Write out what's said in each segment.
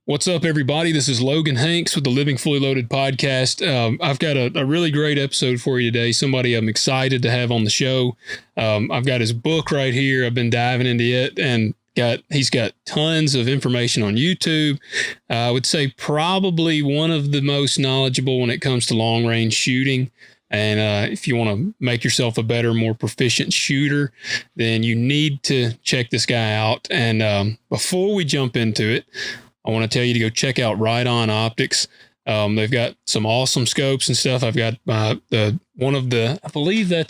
What's up, everybody? This is Logan Hanks with the Living Fully Loaded podcast. I've got a really great episode for you today. Somebody I'm excited to have on the show. I've got his book right here. I've been diving into it, and he's got tons of information on YouTube. I would say probably one of the most knowledgeable when it comes to long range shooting. And if you want to make yourself a better, more proficient shooter, then you need to check this guy out. And before we jump into it, I want to tell you to go check out Riton Optics. They've got some awesome scopes and stuff. I've got I believe I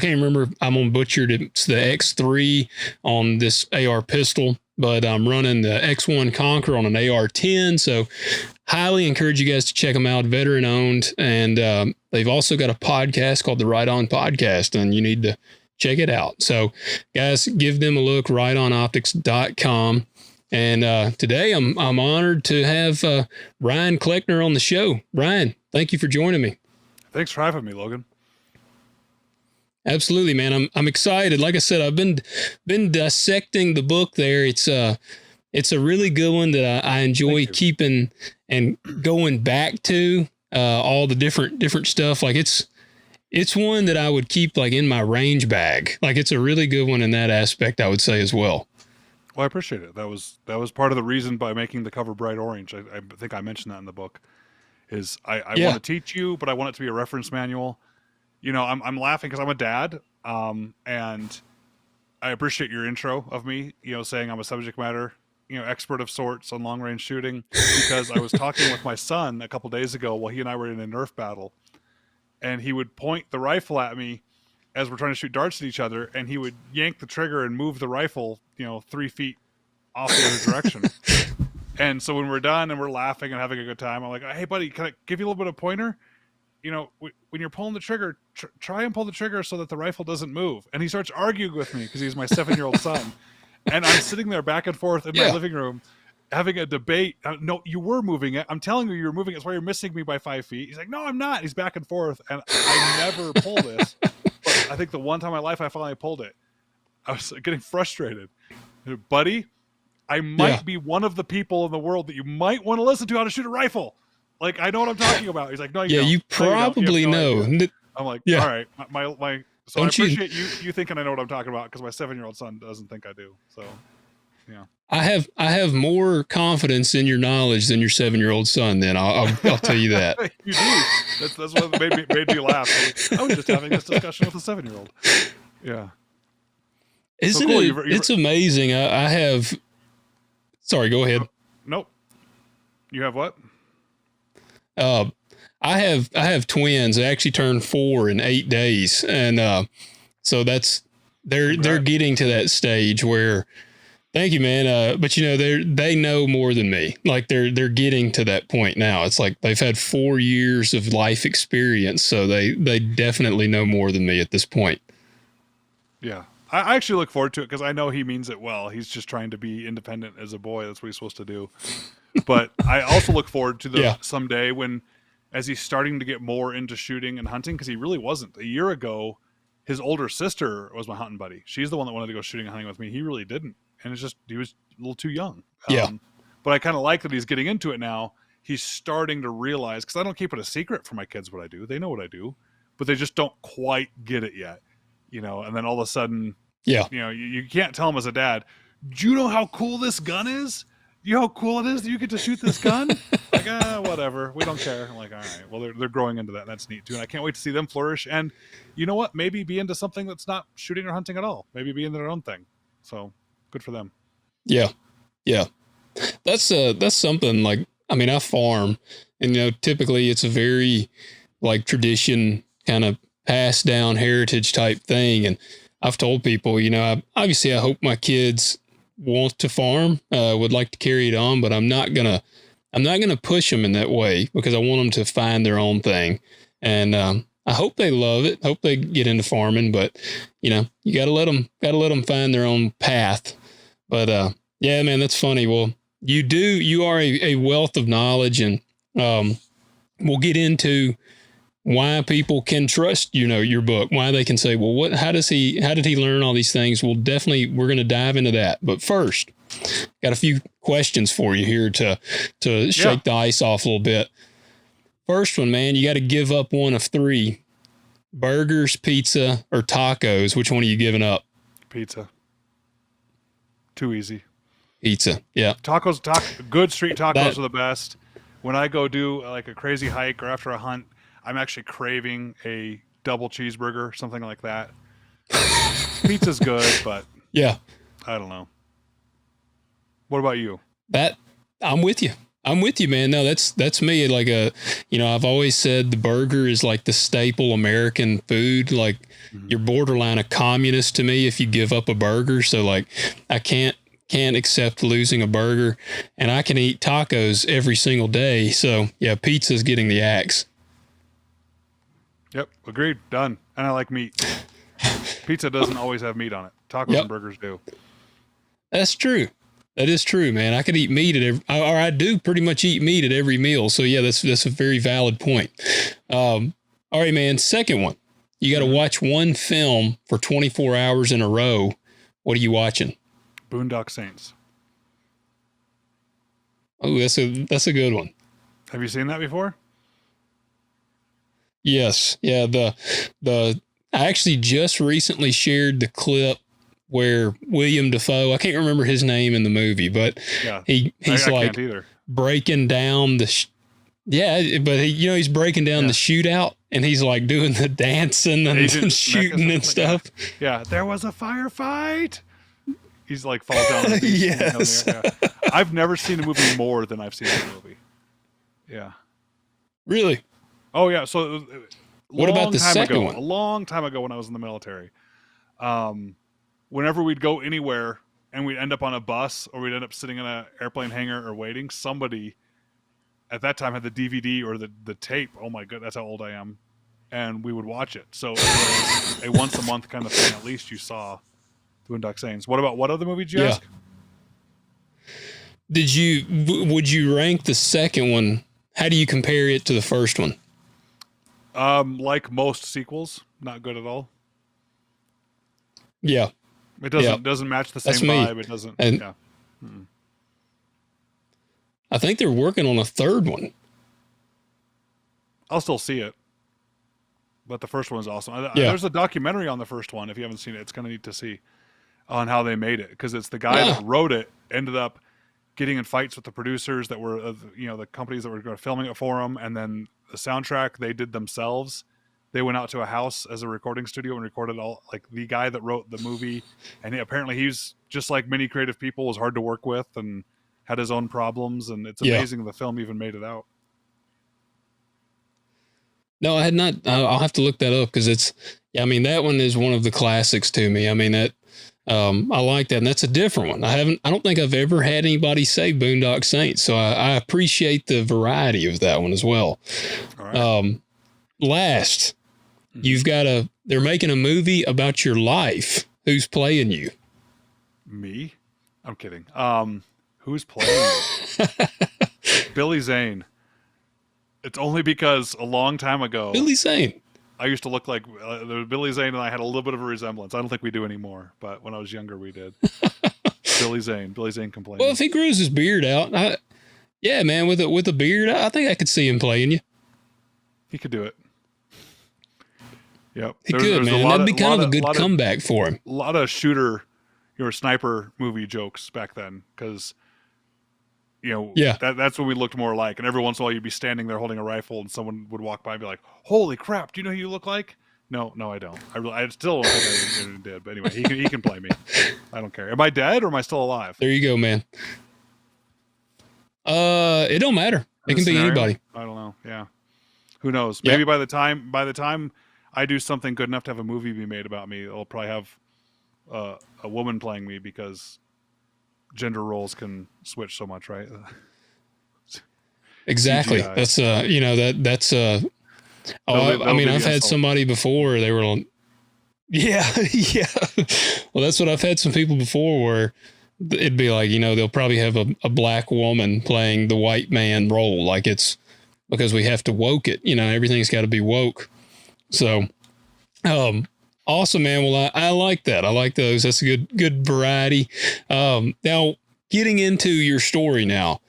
can't remember. I'm on butchered. It's the X3 on this AR pistol, but I'm running the X1 Conquer on an AR-10. So highly encourage you guys to check them out. Veteran owned. And they've also got a podcast called the Riton Podcast, and you need to check it out. So guys, give them a look, ritonoptics.com. And today I'm honored to have Ryan Cleckner on the show. Ryan, thank you for joining me. Thanks for having me, Logan. Absolutely, man. I'm excited. Like I said, I've been dissecting the book there. It's a really good one that I enjoy keeping and going back to all the different stuff. Like it's one that I would keep like in my range bag. Like it's a really good one in that aspect, I would say as well. Well, I appreciate it. That was part of the reason by making the cover bright orange. I think I mentioned that in the book. Is I want to teach you, but I want it to be a reference manual. You know, I'm laughing because I'm a dad, and I appreciate your intro of me. You know, saying I'm a subject matter, expert of sorts on long range shooting, because I was talking with my son a couple days ago while he and I were in a Nerf battle, and he would point the rifle at me as we're trying to shoot darts at each other, and he would yank the trigger and move the rifle, 3 feet off the other direction. And so when we're done and we're laughing and having a good time, I'm like, hey, buddy, can I give you a little bit of pointer? When you're pulling the trigger, try and pull the trigger so that the rifle doesn't move. And he starts arguing with me because he's my 7-year-old son. And I'm sitting there back and forth in my living room having a debate. No, you were moving it. I'm telling you were moving it. It's why you're missing me by 5 feet. He's like, no, I'm not. He's back and forth. And I never pull this. But I think the one time in my life I finally pulled it, I was getting frustrated. Buddy, I might be one of the people in the world that you might want to listen to how to shoot a rifle. Like, I know what I'm talking about. He's like, no, you don't. You probably know. I'm like, all right, my. So I appreciate you thinking I know what I'm talking about, because my 7-year-old son doesn't think I do. So, yeah. I have more confidence in your knowledge than your 7-year-old son. Then I'll tell you that. You do. That's what made me laugh. I was just having this discussion with a 7-year-old. Yeah. Isn't so cool. It's amazing. I have. Sorry, go ahead. Nope. You have what? I have twins. They actually turned 4 in 8 days, and so they're getting to that stage where. Thank you, man. But they know more than me. Like they're getting to that point now. It's like they've had 4 years of life experience, so they definitely know more than me at this point. Yeah. I actually look forward to it because I know he means it well. He's just trying to be independent as a boy. That's what he's supposed to do. But I also look forward to someday when, as he's starting to get more into shooting and hunting, because he really wasn't. A year ago, his older sister was my hunting buddy. She's the one that wanted to go shooting and hunting with me. He really didn't. And it's just, he was a little too young. But I kind of like that he's getting into it now. He's starting to realize, because I don't keep it a secret from my kids what I do. They know what I do, but they just don't quite get it yet. And then all of a sudden, you can't tell them as a dad, do you know how cool this gun is? You know how cool it is that you get to shoot this gun? Like, whatever. We don't care. I'm like, all right. Well, they're growing into that. And that's neat too. And I can't wait to see them flourish. And you know what? Maybe be into something that's not shooting or hunting at all. Maybe be into their own thing. So good for them. Yeah. Yeah. That's something like, I farm, and, typically it's a very like tradition kind of passed down heritage type thing. And I've told people, obviously I hope my kids want to farm, would like to carry it on, but I'm not gonna push them in that way because I want them to find their own thing. And, I hope they love it. Hope they get into farming, but you gotta let them find their own path. But, yeah, man, that's funny. Well, you are a wealth of knowledge, and, we'll get into why people can trust, your book, why they can say, well, how did he learn all these things? We're going to dive into that. But first, got a few questions for you here to shake the ice off a little bit. First one, man, you got to give up one of three: burgers, pizza, or tacos. Which one are you giving up? Pizza. Too easy. Pizza. Yeah. Good street tacos are the best. When I go do like a crazy hike or after a hunt, I'm actually craving a double cheeseburger, something like that. Pizza's good, but yeah, I don't know. What about you? I'm with you. I'm with you, man. No, that's me. Like I've always said the burger is like the staple American food. Like you're borderline a communist to me if you give up a burger. So like I can't accept losing a burger, and I can eat tacos every single day. So yeah, pizza's getting the axe. Yep. Agreed. Done. And I like meat. Pizza doesn't always have meat on it. Tacos and burgers do. That's true. That is true, man. I could eat meat I do pretty much eat meat at every meal. So yeah, that's a very valid point. All right, man. Second one, you got to watch one film for 24 hours in a row. What are you watching? Boondock Saints. Oh, that's a good one. Have you seen that before? Yes. Yeah. I actually just recently shared the clip where William Dafoe, I can't remember his name in the movie, but he's like breaking down but he's breaking down the shootout, and he's like doing the dancing and shooting and stuff. Yeah. There was a firefight. He's like falls down. On the beach. Yes. I've never seen a movie more than I've seen the movie. Yeah. Really? Oh yeah. So what about the second one? A long time ago when I was in the military, whenever we'd go anywhere and we'd end up on a bus or we'd end up sitting in an airplane hangar or waiting, somebody at that time had the DVD or the tape. Oh my god, that's how old I am. And we would watch it. So it was a once a month kind of thing. At least you saw Boondock Saints. What other movie did you ask? Would you rank the second one? How do you compare it to the first one? Like most sequels, not good at all. Yeah. It doesn't match the same vibe. It doesn't. I think they're working on a third one. I'll still see it. But the first one is awesome. There's a documentary on the first one. If you haven't seen it, it's kind of neat to see on how they made it, because it's the guy that wrote it ended up getting in fights with the producers that were, the companies that were filming it for him, and then the soundtrack they did themselves. They went out to a house as a recording studio and recorded all, like the guy that wrote the movie, and apparently he's just like many creative people, was hard to work with and had his own problems, and it's amazing the film even made it out. No, I had not. I'll have to look that up, because that one is one of the classics to me. I mean, that I like that, and that's a different one. I don't think I've ever had anybody say Boondock Saints, so I appreciate the variety of that one as well. All right. Last, they're making a movie about your life. Who's playing you? Me? I'm kidding. Who's playing me? Billy Zane. It's only because a long time ago, Billy Zane, I used to look like Billy Zane, and I had a little bit of a resemblance. I don't think we do anymore, but when I was younger, we did. Billy Zane complaining. Well, if he grows his beard out, man, with a beard, I think I could see him playing you. He could do it. Yep, he could, man. That'd be kind of a good comeback for him. A lot of sniper movie jokes back then, because that's what we looked more like. And every once in a while, you'd be standing there holding a rifle, and someone would walk by and be like, "Holy crap! Do you know who you look like?" No, I don't. I still don't think I did. But anyway, he can play me. I don't care. Am I dead or am I still alive? There you go, man. It don't matter. It can be anybody. I don't know. Yeah. Who knows? Maybe by the time I do something good enough to have a movie be made about me, I'll probably have a woman playing me, because gender roles can switch so much, right? Exactly. CGI. That's I've had somebody before, they were like, yeah. Well, that's what I've had some people before, where it'd be like, they'll probably have a black woman playing the white man role. Like, it's because we have to woke it, everything's got to be woke. So, awesome, man. Well, I like that. I like those. That's a good variety. Now, getting into your story now,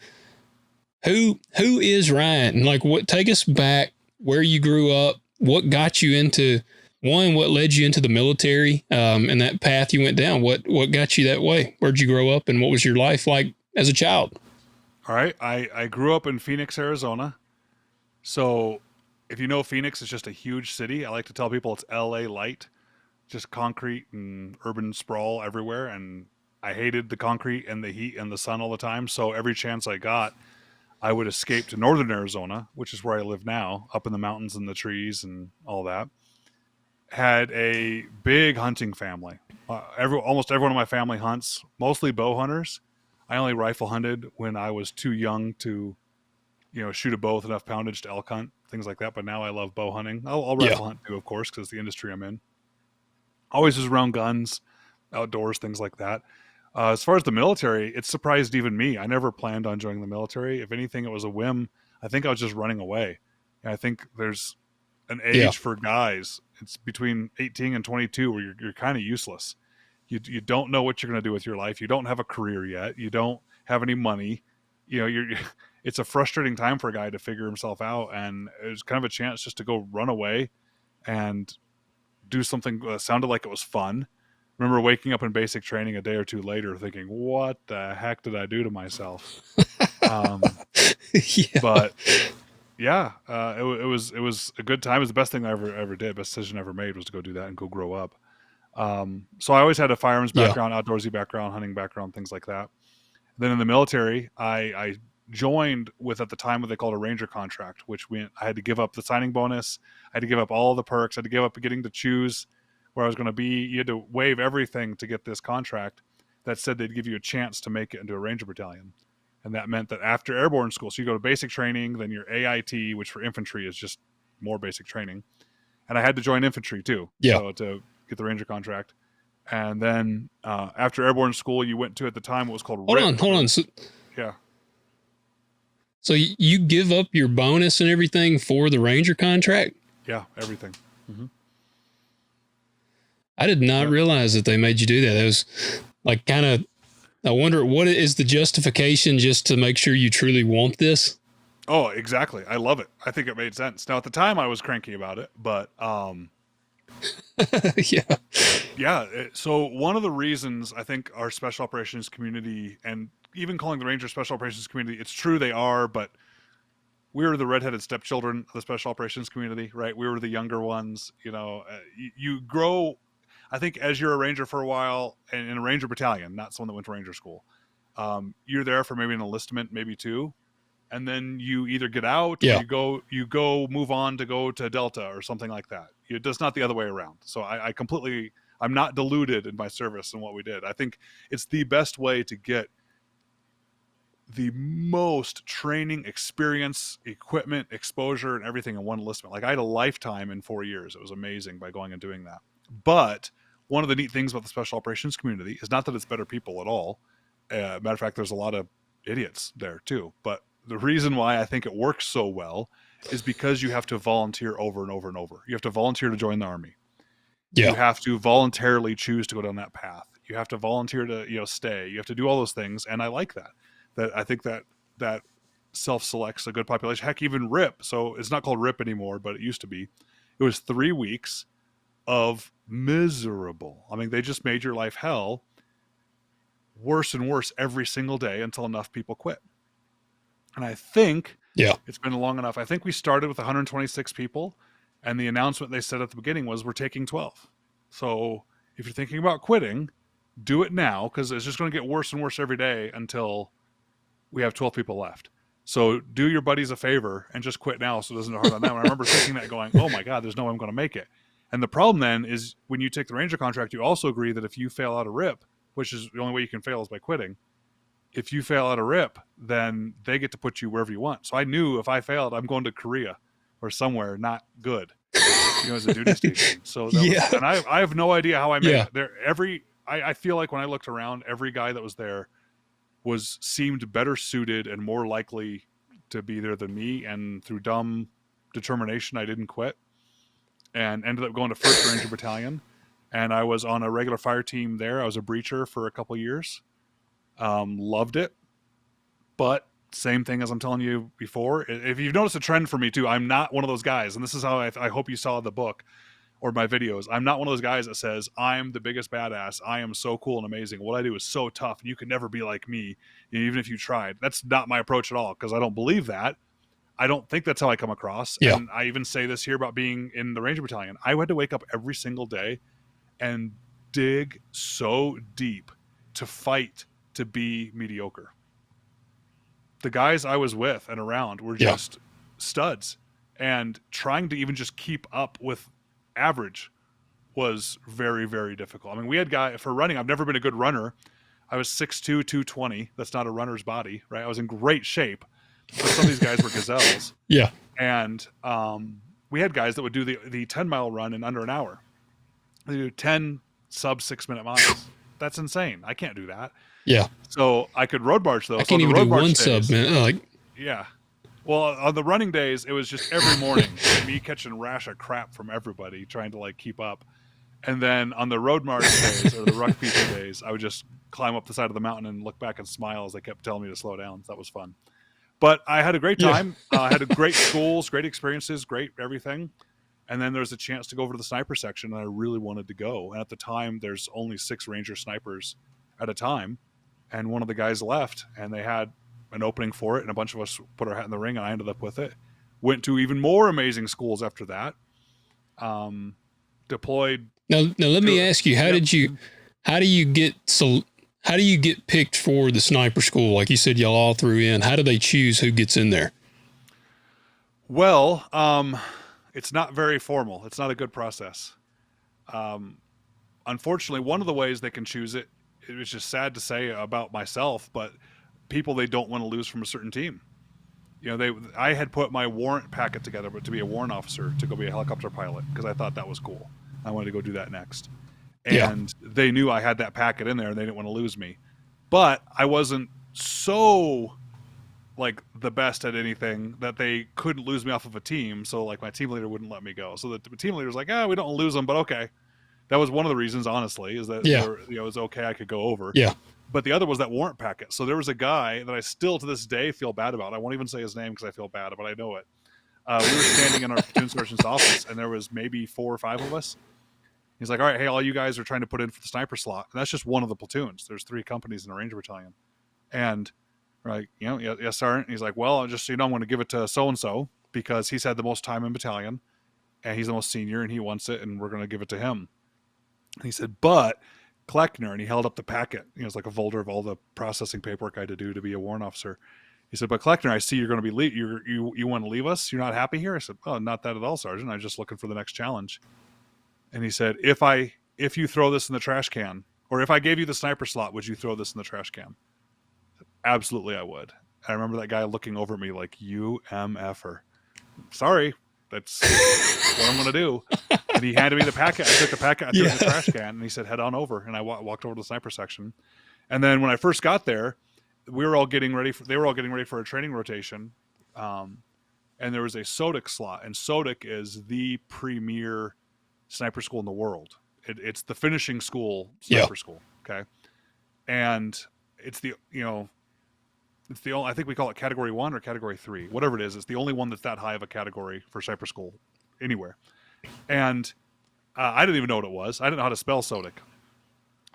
who is Ryan? Like, what? Take us back where you grew up. What got you into one? What led you into the military? And that path you went down. What got you that way? Where'd you grow up, and what was your life like as a child? All right, I grew up in Phoenix, Arizona. So if you know Phoenix, it's just a huge city. I like to tell people it's LA light, just concrete and urban sprawl everywhere. And I hated the concrete and the heat and the sun all the time. So every chance I got, I would escape to northern Arizona, which is where I live now, up in the mountains and the trees and all that. Had a big hunting family. Almost everyone in my family hunts, mostly bow hunters. I only rifle hunted when I was too young to, shoot a bow with enough poundage to elk hunt, things like that. But now I love bow hunting. I'll rifle hunt too, of course, because it's the industry I'm in. Always was around guns, outdoors, things like that. As far as the military, it surprised even me. I never planned on joining the military. If anything, it was a whim. I think I was just running away. And I think there's an age for guys. It's between 18 and 22 where you're kind of useless. You don't know what you're going to do with your life. You don't have a career yet. You don't have any money. It's a frustrating time for a guy to figure himself out. And it was kind of a chance just to go run away and do something that sounded like it was fun. Remember waking up in basic training a day or two later thinking, what the heck did I do to myself? But yeah, it was a good time. It was the best thing I ever did. Best decision I ever made was to go do that and go grow up. So I always had a firearms background, outdoorsy background, hunting background, things like that. Then in the military, I joined with, at the time, what they called a Ranger contract, which meant I had to give up the signing bonus. I had to give up all the perks. I had to give up getting to choose where I was going to be. You had to waive everything to get this contract that said they'd give you a chance to make it into a Ranger battalion. And that meant that after airborne school, so you go to basic training, then your AIT, which for infantry is just more basic training. And I had to join infantry too, so to get the Ranger contract. And then after airborne school, you went to, at the time, what was called Hold on. So, yeah. So you give up your bonus and everything for the Ranger contract? Yeah, everything. Mm-hmm. I did not realize that they made you do that. It was like kind of, I wonder, what is the justification just to make sure you truly want this? Oh, exactly. I love it. I think it made sense. Now, at the time, I was cranky about it, but yeah. So one of the reasons I think our special operations community, and even calling the Ranger special operations community, it's true they are, but we were the redheaded stepchildren of the special operations community, right? We were the younger ones. You grow, I think, as you're a Ranger for a while, and in a Ranger battalion, not someone that went to Ranger school. You're there for maybe an enlistment, maybe two, and then you either get out or you go move on to go to Delta or something like that. It's not the other way around. So I'm not deluded in my service and what we did. I think it's the best way to get the most training, experience, equipment, exposure, and everything in one enlistment. Like, I had a lifetime in 4 years. It was amazing by going and doing that. But one of the neat things about the special operations community is not that it's better people at all. Matter of fact, there's a lot of idiots there too. But the reason why I think it works so well is because you have to volunteer over and over and over. You have to volunteer to join the Army. You have to voluntarily choose to go down that path. You have to volunteer to, stay. You have to do all those things. And I like that. That I think that self-selects a good population. Heck, even RIP. So it's not called RIP anymore, but it used to be. It was 3 weeks of miserable. I mean, they just made your life hell worse and worse every single day until enough people quit. And I think it's been long enough. I think we started with 126 people, and the announcement they said at the beginning was, we're taking 12. So if you're thinking about quitting, do it now, because it's just going to get worse and worse every day until we have 12 people left. So do your buddies a favor and just quit now so it doesn't hurt on them. And I remember thinking that, going, oh my God, there's no way I'm going to make it. And the problem then is, when you take the Ranger contract, you also agree that if you fail out of RIP, which is the only way you can fail is by quitting, if you fail out of RIP, then they get to put you wherever you want. So I knew if I failed, I'm going to Korea or somewhere not good, as a duty station. So and I have no idea how I made it there. I feel like when I looked around, every guy that was there seemed better suited and more likely to be there than me. And through dumb determination, I didn't quit and ended up going to 1st Ranger Battalion. And I was on a regular fire team there. I was a breacher for a couple years. Loved it. But same thing as I'm telling you before. If you've noticed a trend for me too, I'm not one of those guys, and this is how I hope you saw the book or my videos. I'm not one of those guys that says, I'm the biggest badass. I am so cool and amazing. What I do is so tough, and you can never be like me, even if you tried. That's not my approach at all, because I don't believe that. I don't think that's how I come across. Yeah. And I even say this here about being in the Ranger Battalion. I had to wake up every single day and dig so deep to fight to be mediocre. The guys I was with and around were just studs, and trying to even just keep up with average was very, very difficult. I mean, we had guys for running. I've never been a good runner. I was 6'2", 220. That's not a runner's body, right? I was in great shape, but some of these guys were gazelles. Yeah. And we had guys that would do the 10-mile run in under an hour. They do 10 sub 6-minute miles. That's insane. I can't do that. Yeah. So I could road march though. I can't even do one sub, man. Yeah. Well, on the running days, it was just every morning me catching rash of crap from everybody, trying to like keep up. And then on the road march days or the ruck pizza days, I would just climb up the side of the mountain and look back and smile as they kept telling me to slow down. That was fun. But I had a great time. I had a great schools, great experiences, great everything. And then there was a chance to go over to the sniper section, and I really wanted to go. And at the time, there's only 6 Ranger snipers at a time. And one of the guys left, and they had an opening for it, and a bunch of us put our hat in the ring, and I ended up with it. Went to even more amazing schools after that. Deployed. Now let me ask you, how do you get picked for the sniper school? Like you said, y'all all threw in. How do they choose who gets in there? Well, it's not very formal. It's not a good process. Unfortunately, one of the ways they can choose it, it was just sad to say about myself, but people they don't want to lose from a certain team. You know, I had put my warrant packet together, but to be a warrant officer, to go be a helicopter pilot, because I thought that was cool. I wanted to go do that next. And they knew I had that packet in there, and they didn't want to lose me. But I wasn't so like the best at anything that they couldn't lose me off of a team. So like my team leader wouldn't let me go. So the team leader was like, we don't lose them, but okay. That was one of the reasons, honestly, is that it was okay. I could go over. Yeah. But the other was that warrant packet. So there was a guy that I still to this day feel bad about. I won't even say his name because I feel bad, but I know it. We were standing in our platoon sergeant's office, and there was maybe 4 or 5 of us. He's like, all right, hey, all you guys are trying to put in for the sniper slot. And that's just one of the platoons. There's 3 companies in a Ranger battalion. And we're like, yes, Sergeant. And he's like, well, just so you know, I'm going to give it to so-and-so because he's had the most time in battalion, and he's the most senior, and he wants it, and we're going to give it to him. And he said, but Cleckner, and he held up the packet. It was like a folder of all the processing paperwork I had to do to be a warrant officer. He said, but Cleckner, I see you're going to be you want to leave us? You're not happy here? I said, oh, not that at all, Sergeant. I'm just looking for the next challenge. And he said, if you throw this in the trash can, or if I gave you the sniper slot, would you throw this in the trash can? Absolutely, I would. I remember that guy looking over at me like, you MFer. Sorry, that's what I'm going to do. And he handed me the packet. I took the packet, I threw it in the trash can, and he said, head on over. And I walked over to the sniper section. And then when I first got there, they were all getting ready for a training rotation. And there was a SODIC slot. And SODIC is the premier sniper school in the world. It's the finishing school, sniper school. Okay. And it's the only, I think we call it category 1 or category 3, whatever it is. It's the only one that's that high of a category for sniper school anywhere. And I didn't even know what it was. I didn't know how to spell SODIC.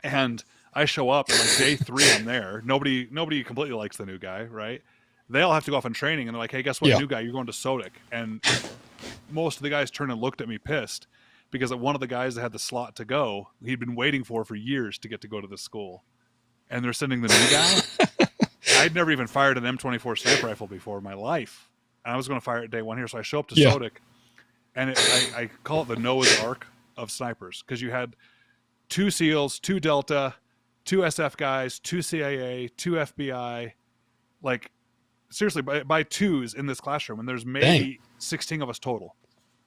And I show up, and like day 3, I'm there. Nobody completely likes the new guy, right? They all have to go off in training, and they're like, hey, guess what, new guy, you're going to SODIC. And most of the guys turned and looked at me pissed because one of the guys that had the slot to go, he'd been waiting for years to get to go to this school. And they're sending the new guy. I'd never even fired an M24 sniper rifle before in my life. And I was going to fire it day 1 here. So I show up to SODIC, and I call it the Noah's Ark of snipers, because you had 2 SEALs, 2 Delta, 2 SF guys, 2 CIA, 2 FBI, like seriously by twos in this classroom. And there's maybe 16 of us total.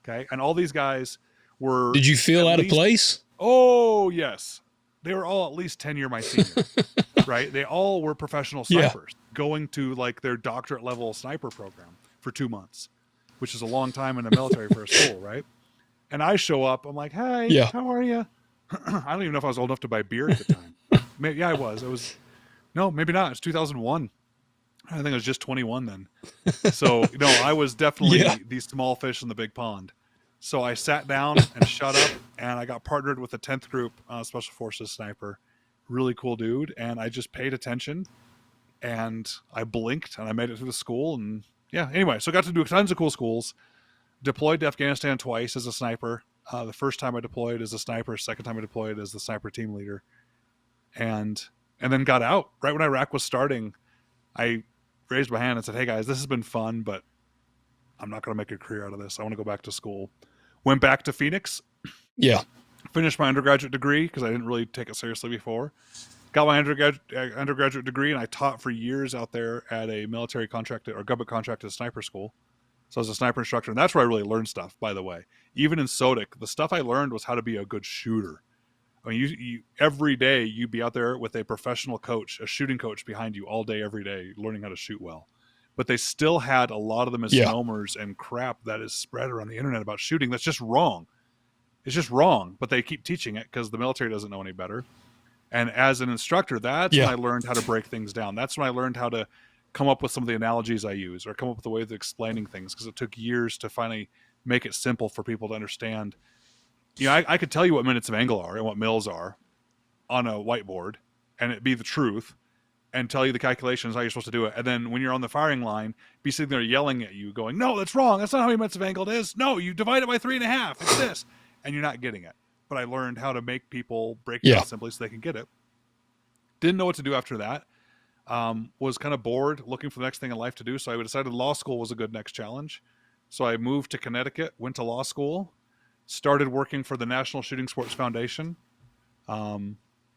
Okay. And all these guys were. Did you feel out of place? Oh, yes. They were all at least 10-year my senior, right? They all were professional snipers going to like their doctorate level sniper program for 2 months, which is a long time in the military for a school, right? And I show up, I'm like, hey, how are you? I don't even know if I was old enough to buy beer at the time. Maybe, I was. It was No, maybe not. It's 2001. I think I was just 21 then. So, I was definitely Yeah. the small fish in the big pond. So I sat down and shut up, and I got partnered with the 10th Group Special Forces sniper. Really cool dude. And I just paid attention, and I blinked, and I made it through the school. And yeah, anyway, so I got to do tons of cool schools. Deployed to Afghanistan twice as a sniper. The first time I deployed as a sniper, second time I deployed as the sniper team leader. And then got out. Right when Iraq was starting, I raised my hand and said, hey guys, this has been fun, but I'm not going to make a career out of this. I want to go back to school. Went back to Phoenix. Yeah. Finished my undergraduate degree because I didn't really take it seriously before. Got my undergraduate degree, and I taught for years out there at a military contracted or government contracted sniper school. So I was a sniper instructor, and that's where I really learned stuff, by the way. Even in SODIC, the stuff I learned was how to be a good shooter. I mean, you every day you'd be out there with a professional coach, a shooting coach behind you all day, every day, learning how to shoot well. But they still had a lot of the misnomers and crap that is spread around the internet about shooting that's just wrong. It's just wrong, but they keep teaching it because the military doesn't know any better. And as an instructor, that's when I learned how to break things down. That's when I learned how to come up with some of the analogies I use or come up with the ways of explaining things, because it took years to finally make it simple for people to understand. I could tell you what minutes of angle are and what mils are on a whiteboard, and it be the truth, and tell you the calculations, how you're supposed to do it. And then when you're on the firing line, be sitting there yelling at you going, no, that's wrong. That's not how many minutes of angle it is. No, you divide it by 3.5. It's this. And you're not getting it. But I learned how to make people break it down simply so they can get it. Didn't know what to do after that. Was kind of bored, looking for the next thing in life to do. So I decided law school was a good next challenge. So I moved to Connecticut, went to law school, started working for the National Shooting Sports Foundation.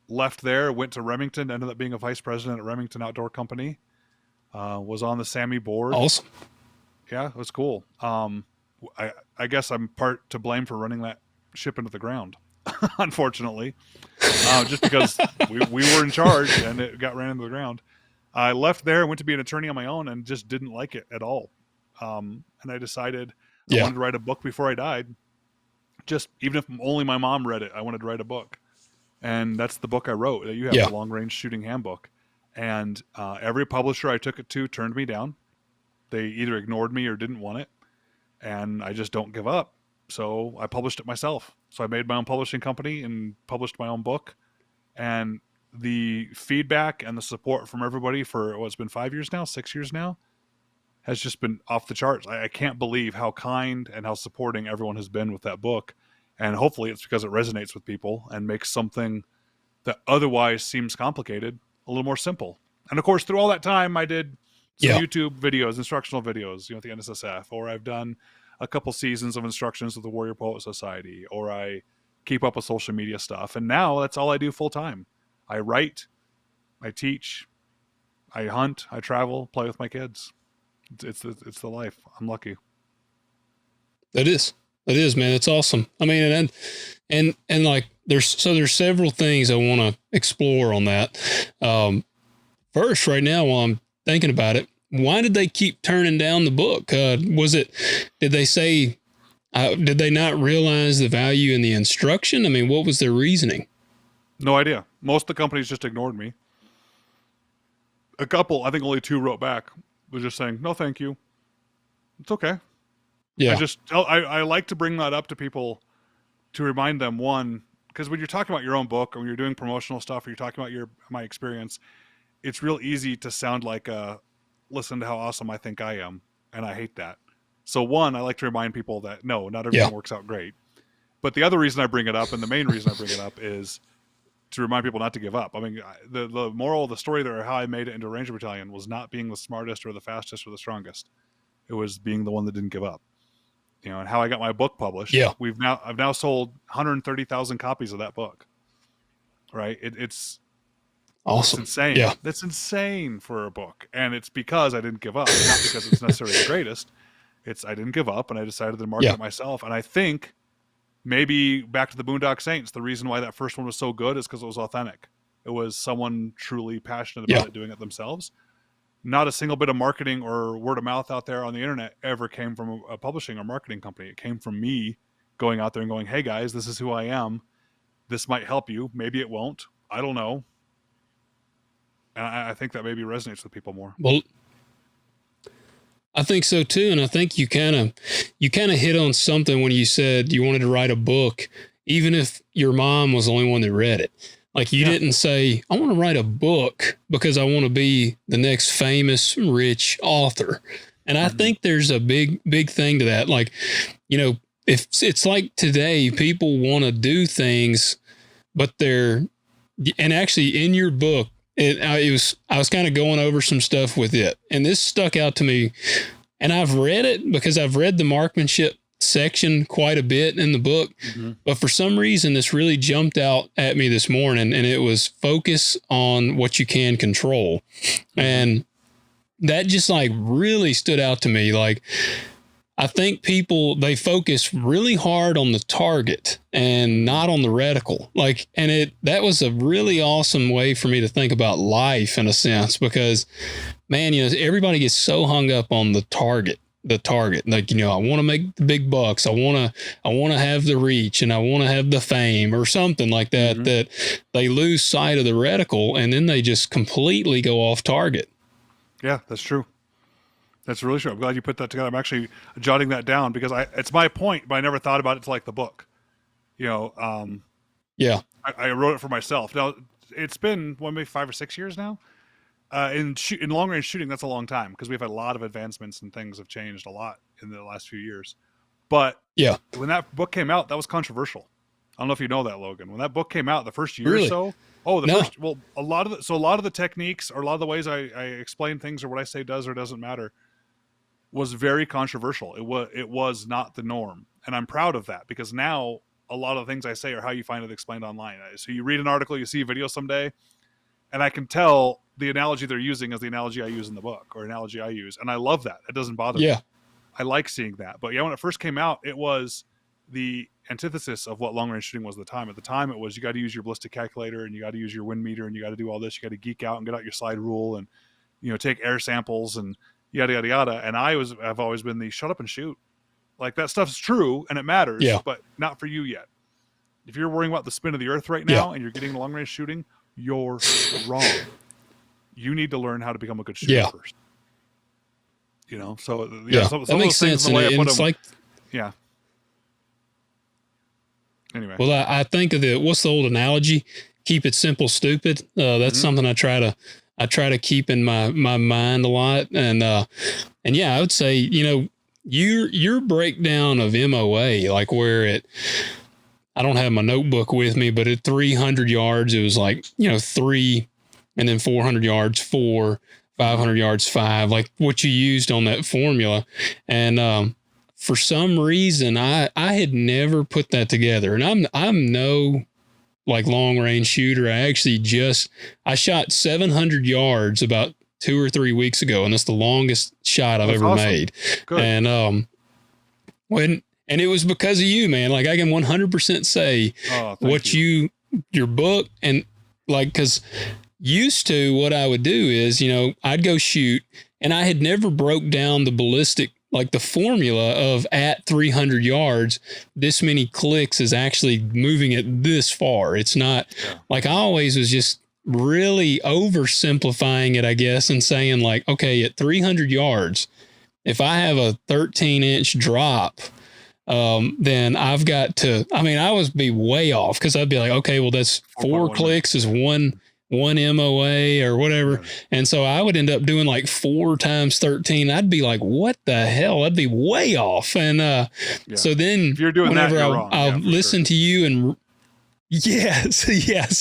Left there, went to Remington, ended up being a vice president at Remington Outdoor Company. Was on the SAMI board. Awesome. Yeah, it was cool. I guess I'm part to blame for running that ship into the ground, unfortunately, just because we were in charge and it got ran into the ground. I left there, went to be an attorney on my own, and just didn't like it at all. And I decided I wanted to write a book before I died. Just even if only my mom read it, I wanted to write a book. And that's the book I wrote. You have the Long Range Shooting Handbook. And every publisher I took it to turned me down. They either ignored me or didn't want it. And I just don't give up. So I published it myself. So I made my own publishing company and published my own book. And the feedback and the support from everybody for what's been 5 years now, 6 years now, has just been off the charts. I can't believe how kind and how supporting everyone has been with that book. And hopefully it's because it resonates with people and makes something that otherwise seems complicated a little more simple. And of course, through all that time, I did some YouTube videos, instructional videos, at the NSSF, or I've done a couple seasons of instructions with the Warrior Poet Society, or I keep up with social media stuff. And now that's all I do full time. I write, I teach, I hunt, I travel, play with my kids. It's the life. I'm lucky. It is, man. It's awesome. I mean, and like there's several things I want to explore on that. First, right now, while I'm thinking about it, why did they keep turning down the book? Did they say, did they not realize the value in the instruction? I mean, what was their reasoning? No idea. Most of the companies just ignored me. A couple, I think only 2 wrote back, was just saying, no, thank you. It's okay. Yeah. I like to bring that up to people to remind them, one, because when you're talking about your own book or when you're doing promotional stuff or you're talking about my experience, it's real easy to sound like listen to how awesome I think I am. And I hate that. So one, I like to remind people that no, not everything works out great. But the other reason I bring it up, and the main reason I bring it up, is to remind people not to give up. I mean, the moral of the story there, how I made it into a Ranger Battalion, was not being the smartest or the fastest or the strongest. It was being the one that didn't give up. And how I got my book published. Yeah. I've now sold 130,000 copies of that book. Right. It's awesome. It's insane. Yeah. That's insane for a book. And it's because I didn't give up, not because it's necessarily the greatest. I didn't give up, and I decided to market it myself. And I think maybe back to the Boondock Saints, the reason why that first one was so good is because it was authentic. It was someone truly passionate about it doing it themselves. Not a single bit of marketing or word of mouth out there on the internet ever came from a publishing or marketing company. It came from me going out there and going, hey guys, this is who I am. This might help you. Maybe it won't. I don't know. And I think that maybe resonates with people more. Well, I think so too. And I think you kind of hit on something when you said you wanted to write a book, even if your mom was the only one that read it. Like you didn't say, I want to write a book because I want to be the next famous, rich author. And I think there's a big thing to that. Like, you know, if it's like today, people want to do things, but and actually in your book, I was kind of going over some stuff with it, and this stuck out to me, and I've read it because I've read the marksmanship section quite a bit in the book, but for some reason this really jumped out at me this morning, and it was focus on what you can control. And that just like really stood out to me. Like, I think people, they focus really hard on the target and not on the reticle. Like, and that was a really awesome way for me to think about life in a sense, because man, you know, everybody gets so hung up on the target. Like, you know, I want to make the big bucks. I want to have the reach, and I want to have the fame or something like that, that they lose sight of the reticle, and then they just completely go off target. Yeah, that's true. That's really true. I'm glad you put that together. I'm actually jotting that down because it's my point, but I never thought about it like the book. You know, I wrote it for myself. Now, it's been maybe 5 or 6 years now. In long range shooting, that's a long time because we've had a lot of advancements and things have changed a lot in the last few years. But when that book came out, that was controversial. I don't know if you know that, Logan. When that book came out, the first year or so, a lot of the techniques or a lot of the ways I explain things or what I say does or doesn't matter was very controversial. It was not the norm, and I'm proud of that because now a lot of the things I say are how you find it explained online. So you read an article, you see a video someday, and I can tell the analogy they're using is the analogy I use in the book or analogy I use, and I love that. It doesn't bother me. I like seeing that. But when it first came out, it was the antithesis of what long range shooting was at the time. At the time, it was you got to use your ballistic calculator and you got to use your wind meter and you got to do all this. You got to geek out and get out your slide rule and take air samples and yada yada yada. And I've always been the shut up and shoot. Like that stuff's true and it matters, but not for you yet. If you're worrying about the spin of the earth right now and you're getting long range shooting, you're wrong. You need to learn how to become a good shooter first. So that makes sense. And it's like, anyway. Well, I think of what's the old analogy? Keep it simple, stupid. That's something I try to keep in my mind a lot. And I would say, your breakdown of MOA, like where I don't have my notebook with me, but at 300 yards, it was like, 3, and then 400 yards, 4, 500 yards, 5, like what you used on that formula. And, for some reason, I had never put that together, and I'm no like long range shooter. I shot 700 yards about 2 or 3 weeks ago, and that's the longest shot I've ever made. Good. And and it was because of you, man. Like I can 100% say your book, and like because used to what I would do is I'd go shoot, and I had never broke down the ballistic. Like the formula of at 300 yards, this many clicks is actually moving it this far. It's not like I always was just really oversimplifying it, I guess, and saying like, okay, at 300 yards, if I have a 13-inch drop, then I've got to, I would be way off because I'd be like, okay, well, that's 4 clicks is one MOA or whatever. And so I would end up doing like 4 times 13. I'd be like, what the hell? I'd be way off. And so then if you're doing whenever that, you're wrong. I'll listen to you and yes.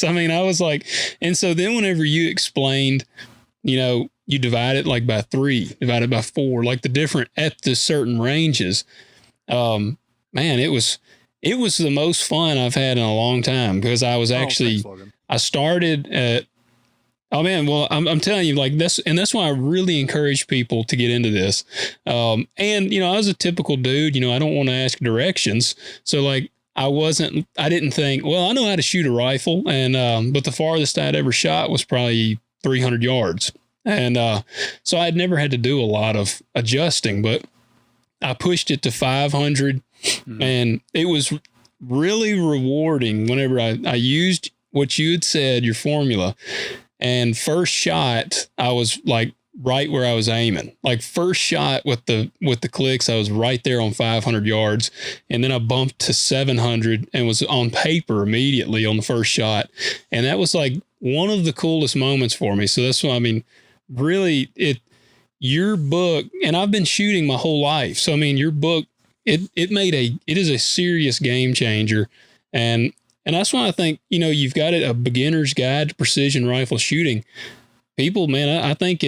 I was like, and so then whenever you explained, you divide it like by 3, divide it by 4, like the different at the certain ranges. Man, it was the most fun I've had in a long time because I was actually, I started at, I'm telling you like this, and that's why I really encourage people to get into this. And I was a typical dude, I don't want to ask directions. So like, I didn't think, well, I know how to shoot a rifle. And, but the farthest I'd ever shot was probably 300 yards. And, so I'd never had to do a lot of adjusting, but I pushed it to 500 and it was really rewarding whenever I used what you had said, your formula. And first shot, I was like right where I was aiming. Like first shot with the clicks, I was right there on 500 yards. And then I bumped to 700 and was on paper immediately on the first shot. And that was like one of the coolest moments for me. So that's why, I mean, really your book, and I've been shooting my whole life. So, I mean, your book, it is a serious game changer. And that's why I think, you know, you've got a beginner's guide to precision rifle shooting. People, man, I think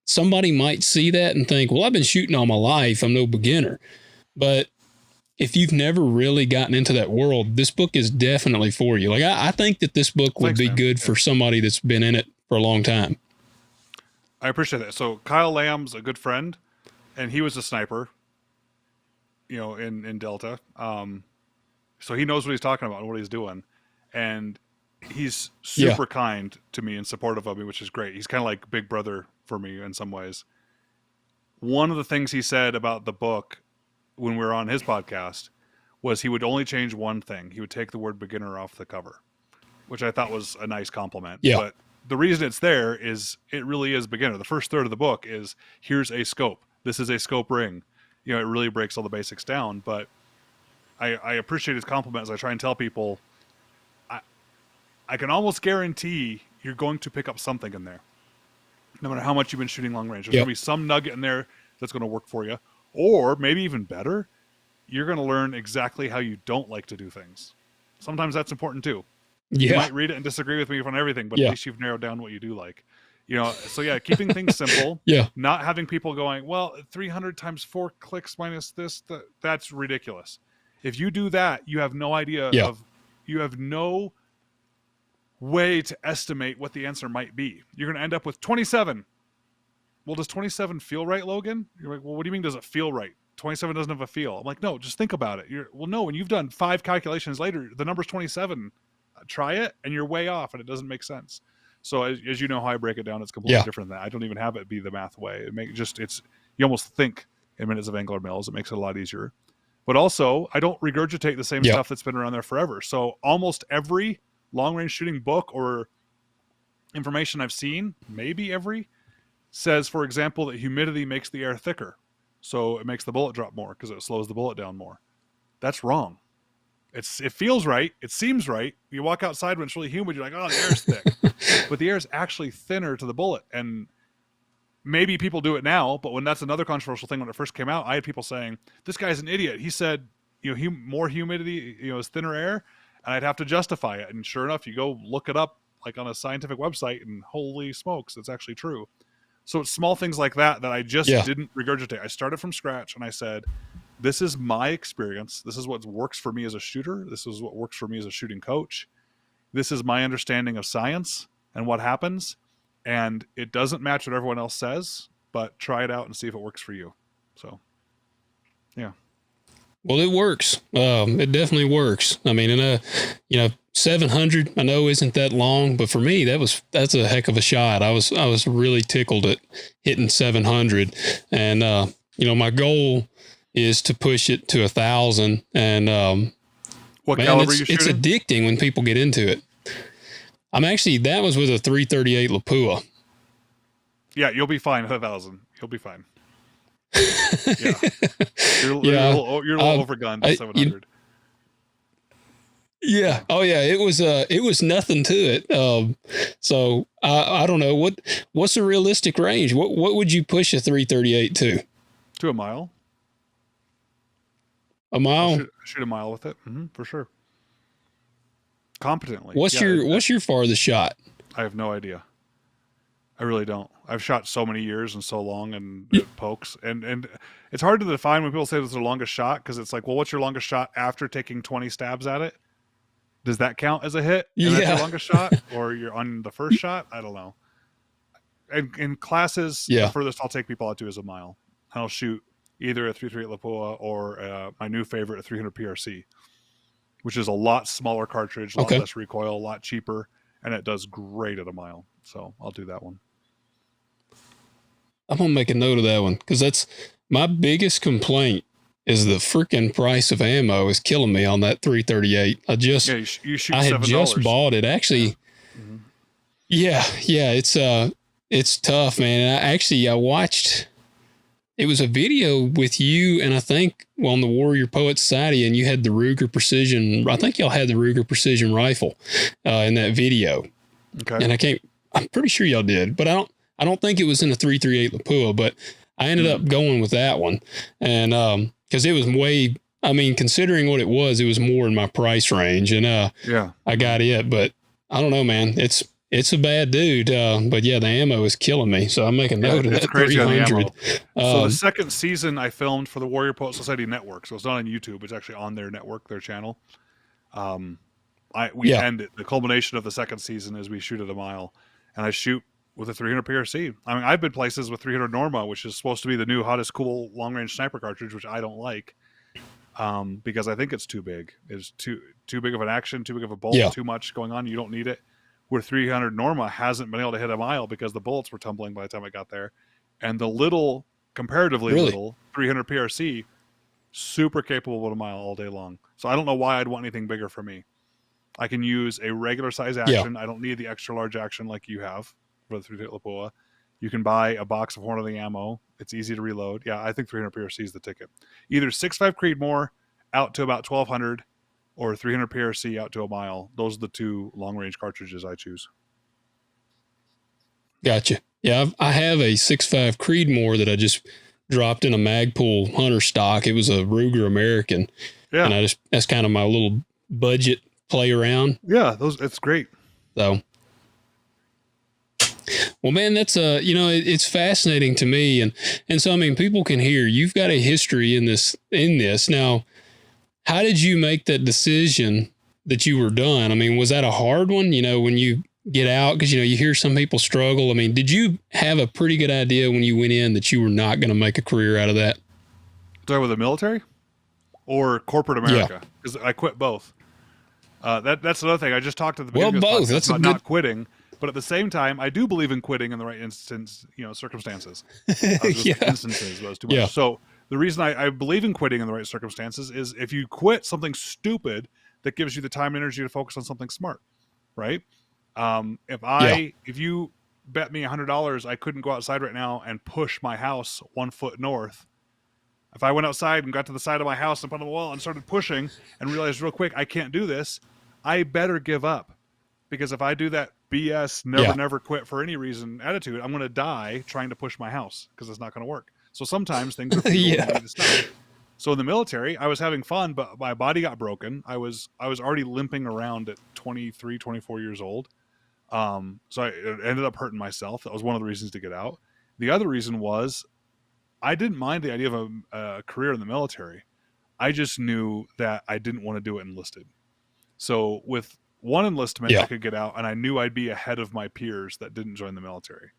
somebody might see that and think, well, I've been shooting all my life. I'm no beginner. But if you've never really gotten into that world, this book is definitely for you. Like, I think that this book would be good for somebody that's been in it for a long time. I appreciate that. So Kyle Lamb's a good friend, and he was a sniper, you know, in Delta. So he knows what he's talking about and what he's doing. And he's super kind to me and supportive of me, which is great. He's kind of like big brother for me in some ways. One of the things he said about the book when we were on his podcast was he would only change one thing. He would take the word beginner off the cover, which I thought was a nice compliment. Yeah. But the reason it's there is it really is beginner. The first third of the book is here's a scope. This is a scope ring. You know, it really breaks all the basics down, but I appreciate his compliment as I try and tell people, I can almost guarantee you're going to pick up something in there. No matter how much you've been shooting long range, there's going to be some nugget in there that's going to work for you. Or maybe even better, you're going to learn exactly how you don't like to do things. Sometimes that's important too. You might read it and disagree with me on everything, but at least you've narrowed down what you do like. You know, so keeping things simple. Not having people going, well, 300 times 4 clicks minus this, that's ridiculous. If you do that, you have no idea you have no way to estimate what the answer might be. You're going to end up with 27. Well, does 27 feel right, Logan? You're like, well, what do you mean does it feel right? 27 doesn't have a feel. I'm like, no, just think about it. No, when you've done 5 calculations later, the number's 27. Try it, and you're way off, and it doesn't make sense. So as you know how I break it down, it's completely different than that. I don't even have it be the math way. You almost think in minutes of angular mills. It makes it a lot easier. But also, I don't regurgitate the same stuff that's been around there forever. So almost every long-range shooting book or information I've seen, maybe every, says, for example, that humidity makes the air thicker. So it makes the bullet drop more because it slows the bullet down more. That's wrong. It feels right. It seems right. You walk outside when it's really humid, you're like, oh, the air's thick. But the air is actually thinner to the bullet. And maybe people do it now, but when that's another controversial thing when it first came out, I had people saying, this guy's an idiot. He said, you know, more humidity, you know, is thinner air, and I'd have to justify it. And sure enough, you go look it up like on a scientific website, and holy smokes, it's actually true. So it's small things like that I just didn't regurgitate. I started from scratch, and I said, this is my experience. This is what works for me as a shooter. This is what works for me as a shooting coach. This is my understanding of science and what happens. And it doesn't match what everyone else says, but try it out and see if it works for you. So, yeah. Well, it works. It definitely works. I mean, 700, I know isn't that long, but for me, that's a heck of a shot. I was really tickled at hitting 700, and my goal is to push it to 1,000. And what caliber are you shooting? It's addicting when people get into it. That was with a 338 Lapua. Yeah, you'll be fine at 1,000. You'll be fine. You're a little overgunned at 700. Oh yeah. It was nothing to it. So I don't know what's a realistic range. What would you push a 338 to? To a mile. A mile? Shoot a mile with it. Mm-hmm, for sure. Competently. What's your farthest shot? I have no idea. I really don't. I've shot so many years and so long, and it pokes, and it's hard to define when people say it's their longest shot, because it's like, well, what's your longest shot after taking 20 stabs at it? Does that count as a hit? And that's your longest shot, or you're on the first shot? I don't know. And in classes, the furthest I'll take people out to is a mile. I'll shoot either a 338 Lapua or my new favorite, a 300 PRC, which is a lot smaller cartridge, a lot less recoil, a lot cheaper, and it does great at a mile. So I'll do that one. I'm going to make a note of that one, because that's my biggest complaint is the freaking price of ammo is killing me on that 338. you shoot I had $7. just bought it. Actually, Yeah, it's tough, man. And I watched. It was a video with you and I think on the Warrior Poet Society, and you had the Ruger Precision. I think y'all had the Ruger Precision rifle in that video. Okay. And I'm pretty sure y'all did, but I don't think it was in a 338 Lapua, but I ended up going with that one. And, cause it was considering what it was more in my price range, and, I got it, but I don't know, man, it's a bad dude. But yeah, the ammo is killing me. So I'm making note of that. Crazy 300. So the Um, second season I filmed for the Warrior Poet Society network. So it's not on YouTube. It's actually on their network, their channel. We end it. The culmination of the second season is we shoot at a mile, and I shoot with a 300 PRC. I mean, I've been places with 300 Norma, which is supposed to be the new hottest, cool long range sniper cartridge, which I don't like, because I think it's too big. It's too big of an action, too big of a bolt, too much going on. You don't need it. Where 300 Norma hasn't been able to hit a mile because the bullets were tumbling by the time I got there, and the comparatively little 300 PRC, super capable of a mile all day long. So I don't know why I'd want anything bigger for me. I can use a regular size action. I don't need the extra large action like you have for the 338 Lapua. You can buy a box of Horn of the ammo. It's easy to reload. Yeah, I think 300 PRC is the ticket. Either 6.5 Creedmoor out to about 1200, or 300 PRC out to a mile. Those are the two long-range cartridges I choose. Gotcha. Yeah, I have a 6.5 Creedmoor that I just dropped in a Magpul hunter stock. It was a Ruger American. Yeah. And that's kind of my little budget play around. Yeah, it's great. So, well, man, that's it's fascinating to me. And so, I mean, people can hear you've got a history in this. Now, how did you make that decision that you were done? I mean, was that a hard one? When you get out, because, you hear some people struggle. I mean, did you have a pretty good idea when you went in that you were not going to make a career out of that? Talking with the military or corporate America? Because I quit both. That's another thing. I just talked to the beginning both. That's about not quitting, but at the same time, I do believe in quitting in the right circumstances. Instances was too much. So the reason I believe in quitting in the right circumstances is if you quit something stupid, that gives you the time and energy to focus on something smart, right? If you bet me $100 I couldn't go outside right now and push my house 1 foot north, if I went outside and got to the side of my house and put on the wall and started pushing and realized real quick I can't do this, I better give up. Because if I do that BS never quit for any reason attitude, I'm going to die trying to push my house because it's not going to work. So sometimes things are to stop. So in the military, I was having fun, but my body got broken. I was already limping around at 23, 24 years old. So I ended up hurting myself. That was one of the reasons to get out. The other reason was I didn't mind the idea of a career in the military. I just knew that I didn't want to do it enlisted. So with one enlistment, I could get out, and I knew I'd be ahead of my peers that didn't join the military.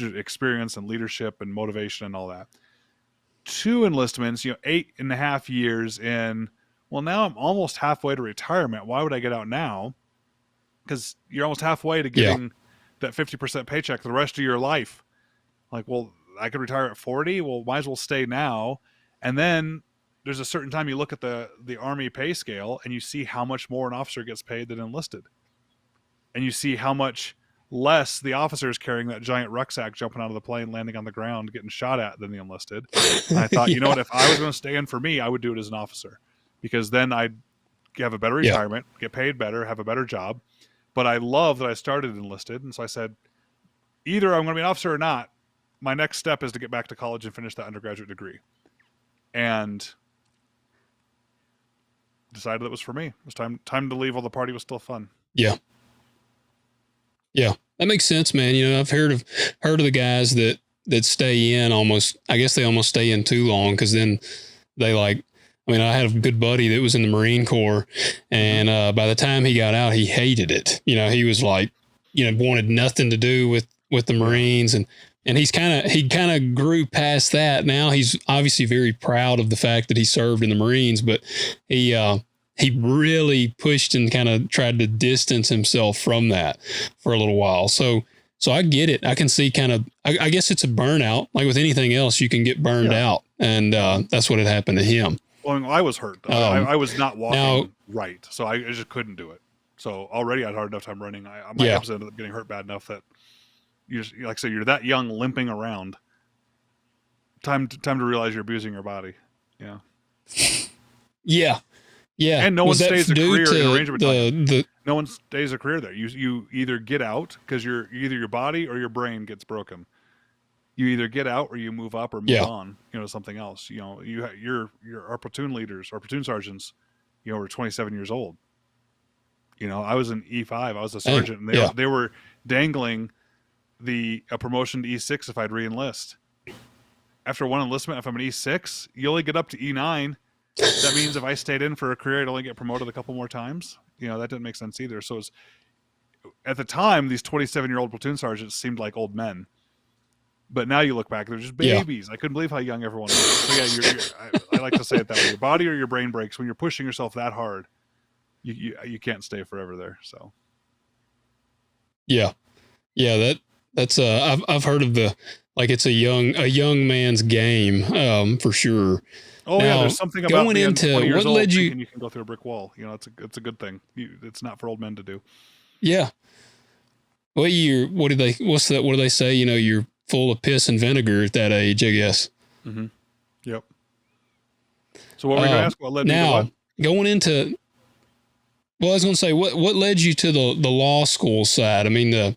Experience and leadership and motivation and all that. 2 enlistments, 8.5 years in. Well, now I'm almost halfway to retirement. Why would I get out now? Because you're almost halfway to getting that 50% paycheck the rest of your life. Like, well, I could retire at 40. Well, might as well stay now. And then there's a certain time you look at the Army pay scale and you see how much more an officer gets paid than enlisted. And you see how much less the officer is carrying that giant rucksack, jumping out of the plane, landing on the ground, getting shot at than the enlisted. And I thought, you know what, if I was going to stay in for me, I would do it as an officer, because then I'd have a better retirement, get paid better, have a better job. But I love that I started enlisted. And so I said, either I'm going to be an officer or not, my next step is to get back to college and finish that undergraduate degree. And decided it was for me. It was time to leave while the party was still fun. Yeah. Yeah. That makes sense, man. I've heard of the guys that stay in almost, I guess they almost stay in too long, because then they I had a good buddy that was in the Marine Corps, and by the time he got out, he hated it. He was wanted nothing to do with the Marines, and he kind of grew past that. Now he's obviously very proud of the fact that he served in the Marines, but he really pushed and kind of tried to distance himself from that for a little while. So I get it. I can see I guess it's a burnout. Like with anything else, you can get burned out, and that's what had happened to him. Well, I was hurt. I was not walking right, so I just couldn't do it. So already I had a hard enough time running. My Yeah. hips ended up getting hurt bad enough that like I said, you're that young, limping around. Time to realize you're abusing your body. Yeah. Yeah. Yeah. And no one Was that stays a due career in a to range battalion. the No one stays a career there. You either get out because either your body or your brain gets broken. You either get out or you move up or move on, something else. Our platoon leaders, our platoon sergeants, were 27 years old. I was in E5. I was a sergeant, and they were dangling a promotion to E6 if I'd re-enlist. After one enlistment, if I'm an E6, you only get up to E9. That means if I stayed in for a career, I'd only get promoted a couple more times. That didn't make sense either. So at the time, these 27-year-old platoon sergeants seemed like old men. But now you look back, they're just babies. I couldn't believe how young everyone was. So I like to say it that way. Your body or your brain breaks when you're pushing yourself that hard. You can't stay forever there. So. Yeah. That's I've heard of it's a young man's game, for sure. Oh now, yeah, there's something about going into what led you. You can go through a brick wall. It's a good thing. It's not for old men to do. Yeah. What do they say? You're full of piss and vinegar at that age, I guess. Mm-hmm. Yep. So what were you going to ask? What led you to what? Going into, well, I was going to say, what led you to the law school side? I mean,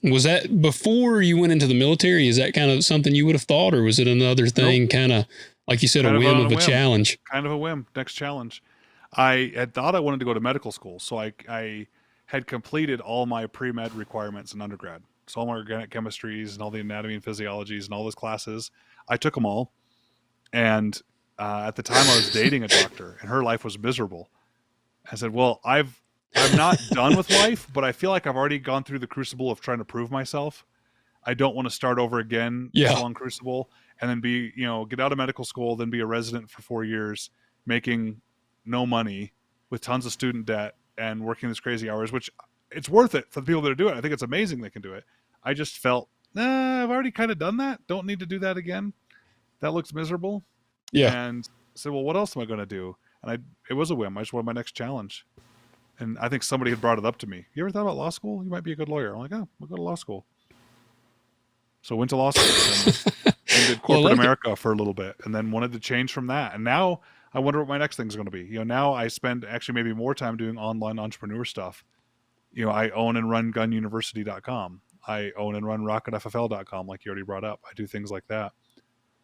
was that before you went into the military? Is that kind of something you would have thought, or was it another thing? Nope. Kind of, like you said, a whim of a challenge. Kind of a whim. Next challenge. I had thought I wanted to go to medical school, so I had completed all my pre-med requirements in undergrad. So all my organic chemistries and all the anatomy and physiologies and all those classes, I took them all. And at the time I was dating a doctor and her life was miserable. I said, well, I'm not done with life, but I feel like I've already gone through the crucible of trying to prove myself. I don't want to start over again, long crucible, and then get out of medical school, then be a resident for 4 years, making no money with tons of student debt and working these crazy hours, which it's worth it for the people that are doing it. I think it's amazing they can do it. I just felt, I've already kind of done that. Don't need to do that again. That looks miserable. Yeah. And I said, well, what else am I going to do? And it was a whim. I just wanted my next challenge. And I think somebody had brought it up to me. You ever thought about law school? You might be a good lawyer. I'm like, oh, we'll go to law school. So I went to law school and did corporate America for a little bit, and then wanted to change from that. And now I wonder what my next thing is going to be. Now I spend actually maybe more time doing online entrepreneur stuff. I own and run gununiversity.com. I own and run rocketffl.com, like you already brought up. I do things like that.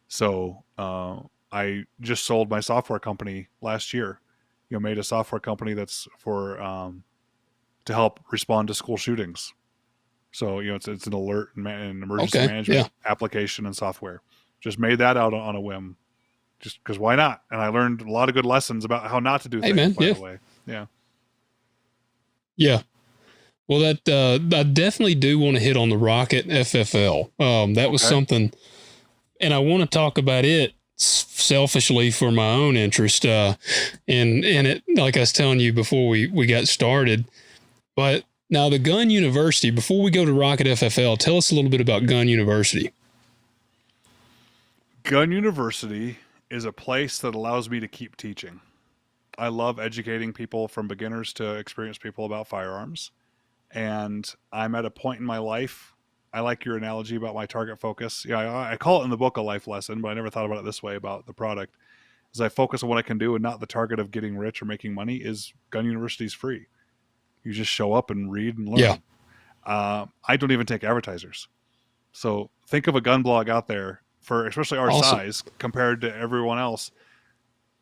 So I just sold my software company last year. Made a software company that's for to help respond to school shootings. So it's an alert and emergency management application and software. Just made that out on a whim, just because why not? And I learned a lot of good lessons about how not to do things. By the way, yeah. Well, that I definitely do want to hit on the Rocket FFL. That was something, and I want to talk about it selfishly for my own interest. And it, like I was telling you before we got started, but now the Gun University, before we go to Rocket FFL, tell us a little bit about Gun University. Gun University is a place that allows me to keep teaching. I love educating people from beginners to experienced people about firearms. And I'm at a point in my life, I like your analogy about my target focus. I call it in the book a life lesson, but I never thought about it this way about the product. As I focus on what I can do and not the target of getting rich or making money, is Gun University is free. You just show up and read and learn. Yeah. I don't even take advertisers. So think of a gun blog out there for especially our size compared to everyone else.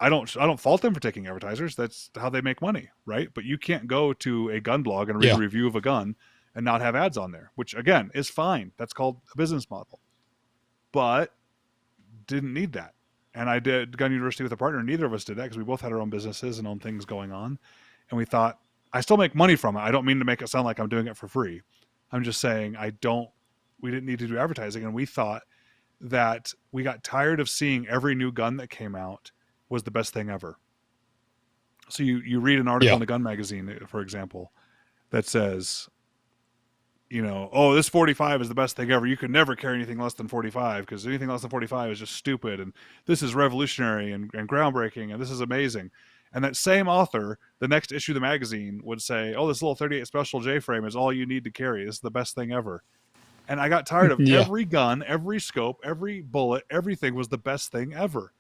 I don't fault them for taking advertisers. That's how they make money, right? But you can't go to a gun blog and read a review of a gun and not have ads on there, which again is fine. That's called a business model. But didn't need that. And I did Gun University with a partner. Neither of us did that because we both had our own businesses and own things going on. And we thought, I still make money from it. I don't mean to make it sound like I'm doing it for free. I'm just saying we didn't need to do advertising. And we thought that we got tired of seeing every new gun that came out was the best thing ever. So you read an article in the gun magazine, for example, that says, this 45 is the best thing ever. You could never carry anything less than 45 because anything less than 45 is just stupid. And this is revolutionary and groundbreaking. And this is amazing. And that same author, the next issue of the magazine would say, oh, this little 38 Special J frame is all you need to carry. It's the best thing ever. And I got tired of every gun, every scope, every bullet, everything was the best thing ever.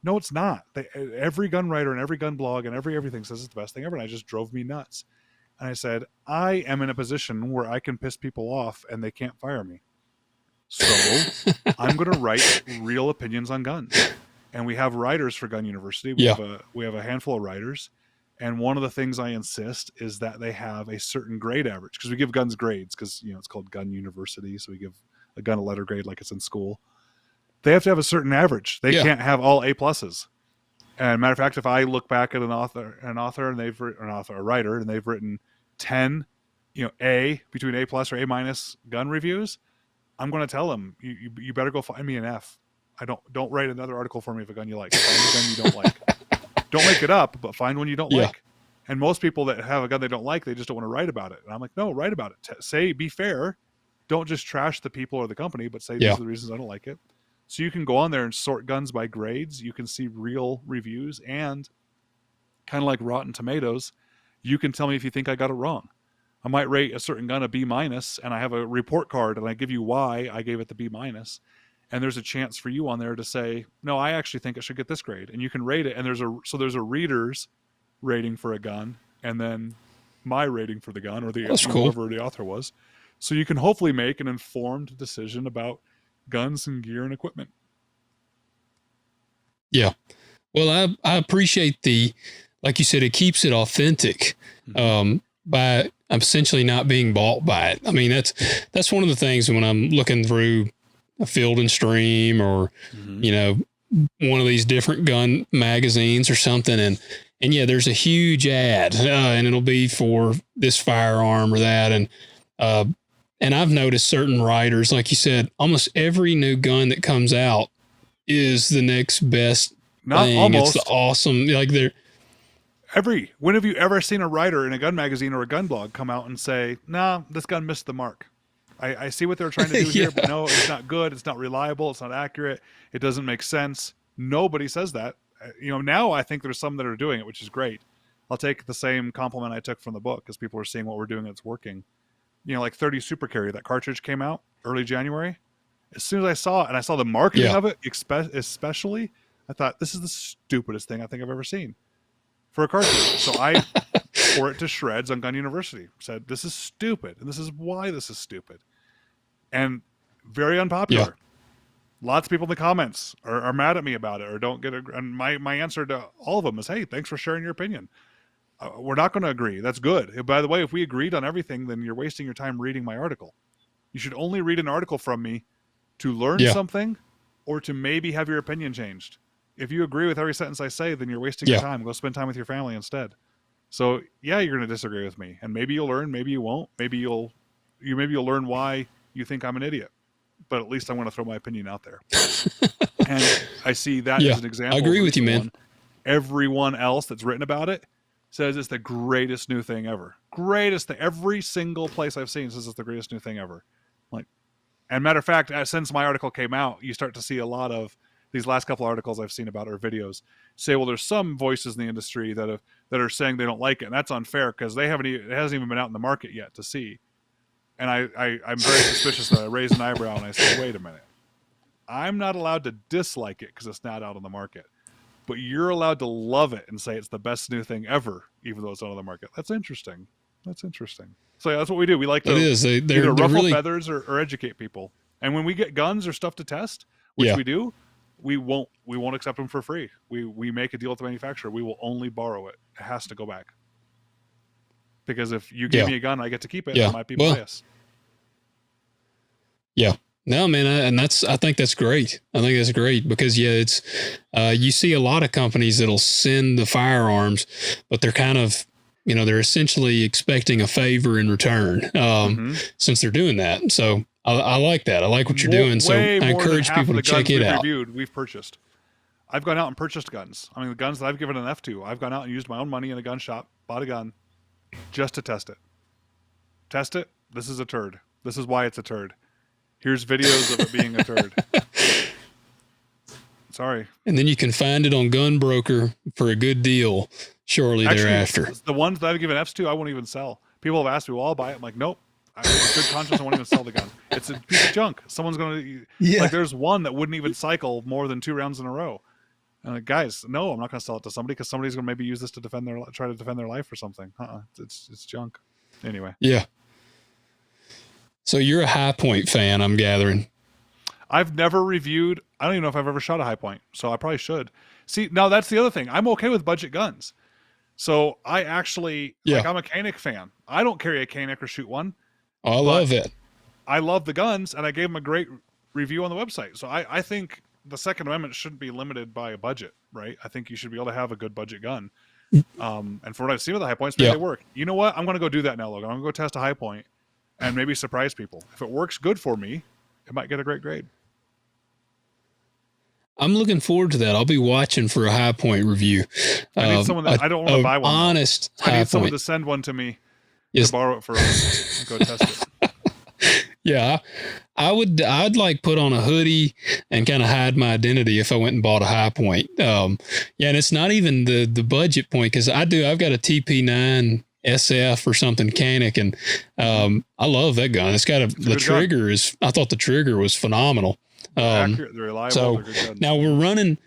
No, it's not. Every gun writer and every gun blog and everything says it's the best thing ever. And it just drove me nuts. And I said, I am in a position where I can piss people off and they can't fire me. So I'm going to write real opinions on guns. And we have writers for Gun University. We have a handful of writers. And one of the things I insist is that they have a certain grade average, because we give guns grades, because it's called Gun University. So we give a gun a letter grade like it's in school. They have to have a certain average. They can't have all A pluses. And matter of fact, if I look back at a writer, and they've written 10, A, between A plus or A minus gun reviews, I'm going to tell them, you better go find me an F. Don't write another article for me of a gun you like. Find a gun you don't like. Don't make it up, but find one you don't like. And most people that have a gun they don't like, they just don't want to write about it. And I'm like, no, write about it. Be fair. Don't just trash the people or the company, but say these are the reasons I don't like it. So you can go on there and sort guns by grades. You can see real reviews, and kind of like Rotten Tomatoes, you can tell me if you think I got it wrong. I might rate a certain gun a B minus, and I have a report card, and I give you why I gave it the B minus. And there's a chance for you on there to say, no, I actually think it should get this grade. And you can rate it. And there's a reader's rating for a gun, and then my rating for the gun, or whoever the author was. So you can hopefully make an informed decision about guns and gear and equipment. Yeah. Well, I appreciate like you said, it keeps it authentic, by essentially not being bought by it. I mean, that's one of the things when I'm looking through a Field and Stream, or, one of these different gun magazines or something. And there's a huge ad, and it'll be for this firearm or that. And I've noticed certain writers, like you said, almost every new gun that comes out is the next best thing. Almost. It's awesome. Like when have you ever seen a writer in a gun magazine or a gun blog come out and say, nah, this gun missed the mark? I see what they're trying to do here, but no, it's not good. It's not reliable. It's not accurate. It doesn't make sense. Nobody says that. Now I think there's some that are doing it, which is great. I'll take the same compliment I took from the book, because people are seeing what we're doing and it's working. Like 30 Super Carry, that cartridge came out early January. As soon as I saw it, and I saw the marketing of it, especially, I thought, this is the stupidest thing I think I've ever seen for a cartridge. So I tore it to shreds on Gun University. Said, this is stupid, and this is why this is stupid. And very unpopular. Yeah. Lots of people in the comments are mad at me about it, or don't get it. And my answer to all of them is, hey, thanks for sharing your opinion. We're not going to agree. That's good. By the way, if we agreed on everything, then you're wasting your time reading my article. You should only read an article from me to learn something, or to maybe have your opinion changed. If you agree with every sentence I say, then you're wasting your time. Go spend time with your family instead. So you're going to disagree with me, and maybe you'll learn, maybe you won't. Maybe you'll learn why you think I'm an idiot, but at least I'm going to throw my opinion out there. And I see that as an example. I agree with you, man. Everyone else that's written about it says it's the greatest new thing ever. Greatest thing. Every single place I've seen says it's the greatest new thing ever. And matter of fact, since my article came out, you start to see a lot of these last couple articles I've seen about, or videos, say, well, there's some voices in the industry that are saying they don't like it, and that's unfair because it hasn't even been out in the market yet to see. And I'm very suspicious that I raise an eyebrow and I say, wait a minute, I'm not allowed to dislike it because it's not out on the market, but you're allowed to love it and say it's the best new thing ever, even though it's not on the market. That's interesting. So that's what we do. We like to either ruffle feathers or educate people. And when we get guns or stuff to test, which we do, we won't accept them for free. We make a deal with the manufacturer. We will only borrow it. It has to go back. Because if you give me a gun, I get to keep it. I might be biased. Yeah. No, man. I think that's great. I think that's great because it's, you see a lot of companies that'll send the firearms, but they're kind of, they're essentially expecting a favor in return, since they're doing that. So I like that. I like what you're doing. So I encourage people to check it out. We've purchased. I've gone out and purchased guns. I mean, the guns that I've given an F to, I've gone out and used my own money in a gun shop, bought a gun just to test it. Test it. This is a turd. This is why it's a turd. Here's videos of it being a turd. Sorry. And then you can find it on Gunbroker for a good deal shortly thereafter. The ones that I've given Fs to, I won't even sell. People have asked me, well, I'll buy it. I'm like, nope. I have good conscience. I won't even sell the gun. It's a piece of junk. Someone's going to, like, there's one that wouldn't even cycle more than 2 rounds in a row. And like, guys, no, I'm not going to sell it to somebody because somebody's going to maybe use this to try to defend their life or something. It's junk. Anyway. Yeah. So you're a High Point fan, I'm gathering. I've never reviewed. I don't even know if I've ever shot a High Point, so I probably should. See, now that's the other thing. I'm okay with budget guns. So I actually, like, I'm a Canik fan. I don't carry a Canik or shoot one. Oh, I love it. I love the guns, and I gave them a great review on the website. So I think the Second Amendment shouldn't be limited by a budget, right? I think you should be able to have a good budget gun. And for what I've seen with the High Points, maybe they work. You know what? I'm going to go do that now, Logan. I'm going to go test a High Point and maybe surprise people. If it works good for me, it might get a great grade. I'm looking forward to that. I'll be watching for a High Point review. I need someone I don't want to buy one. Honest I need someone to send one to me to borrow it for us. Go test it. Yeah, I'd like put on a hoodie and kind of hide my identity if I went and bought a High Point. And it's not even the budget point because I've got a TP9 SF or something Canik, and I love that gun. It's got the trigger gun. I thought the trigger was phenomenal. They're accurate, they're reliable. So they're good guns. now we're running.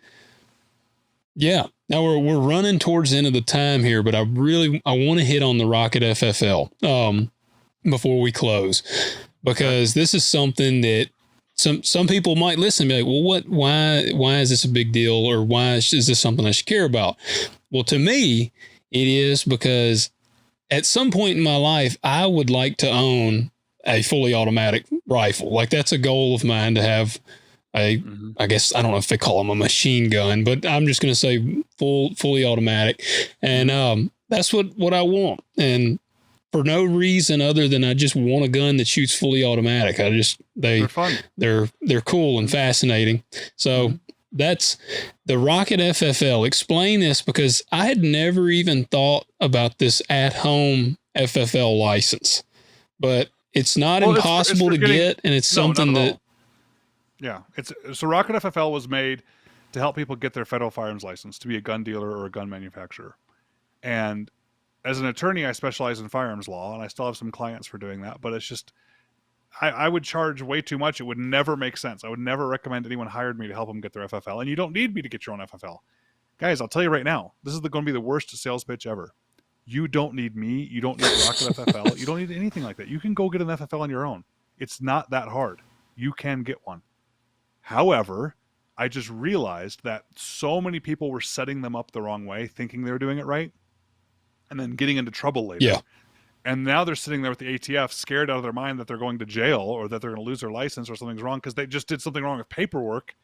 Yeah, now we're running towards the end of the time here, but I want to hit on the Rocket FFL before we close, because this is something that some people might listen and be like, well, why is this a big deal, or why is this something I should care about? Well, to me, it is because at some point in my life, I would like to own a fully automatic rifle. Like, that's a goal of mine, to have I guess, I don't know if they call them a machine gun, but I'm just going to say fully automatic. And that's what I want. And for no reason other than I just want a gun that shoots fully automatic. They're fun. They're cool and fascinating. So that's the Rocket FFL. Explain this, because I had never even thought about this at-home FFL license, but it's not impossible to get, and it's something that. Yeah, so Rocket FFL was made to help people get their federal firearms license to be a gun dealer or a gun manufacturer. And as an attorney, I specialize in firearms law, and I still have some clients for doing that. But it's just, I would charge way too much. It would never make sense. I would never recommend anyone hired me to help them get their FFL. And you don't need me to get your own FFL. Guys, I'll tell you right now, this is going to be the worst sales pitch ever. You don't need me. You don't need Rocket FFL. You don't need anything like that. You can go get an FFL on your own. It's not that hard. You can get one. However, I just realized that so many people were setting them up the wrong way, thinking they were doing it right, and then getting into trouble later. Yeah. And now they're sitting there with the ATF, scared out of their mind that they're going to jail or that they're going to lose their license or something's wrong because they just did something wrong with paperwork,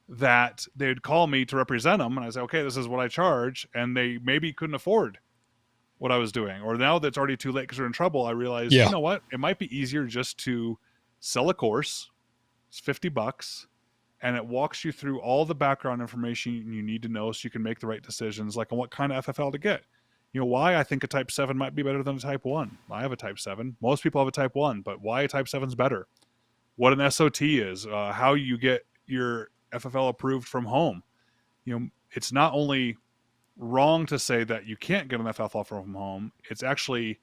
that they'd call me to represent them. And I say, okay, this is what I charge. And they maybe couldn't afford what I was doing. Or now that it's already too late because they're in trouble, I realized, you know what? It might be easier just to sell a course. It's $50. And it walks you through all the background information you need to know so you can make the right decisions, like on what kind of FFL to get. You know, why I think a Type 7 might be better than a Type 1. I have a Type 7. Most people have a Type 1, but why a Type 7 is better. What an SOT is, how you get your FFL approved from home. You know, it's not only wrong to say that you can't get an FFL from home, it's actually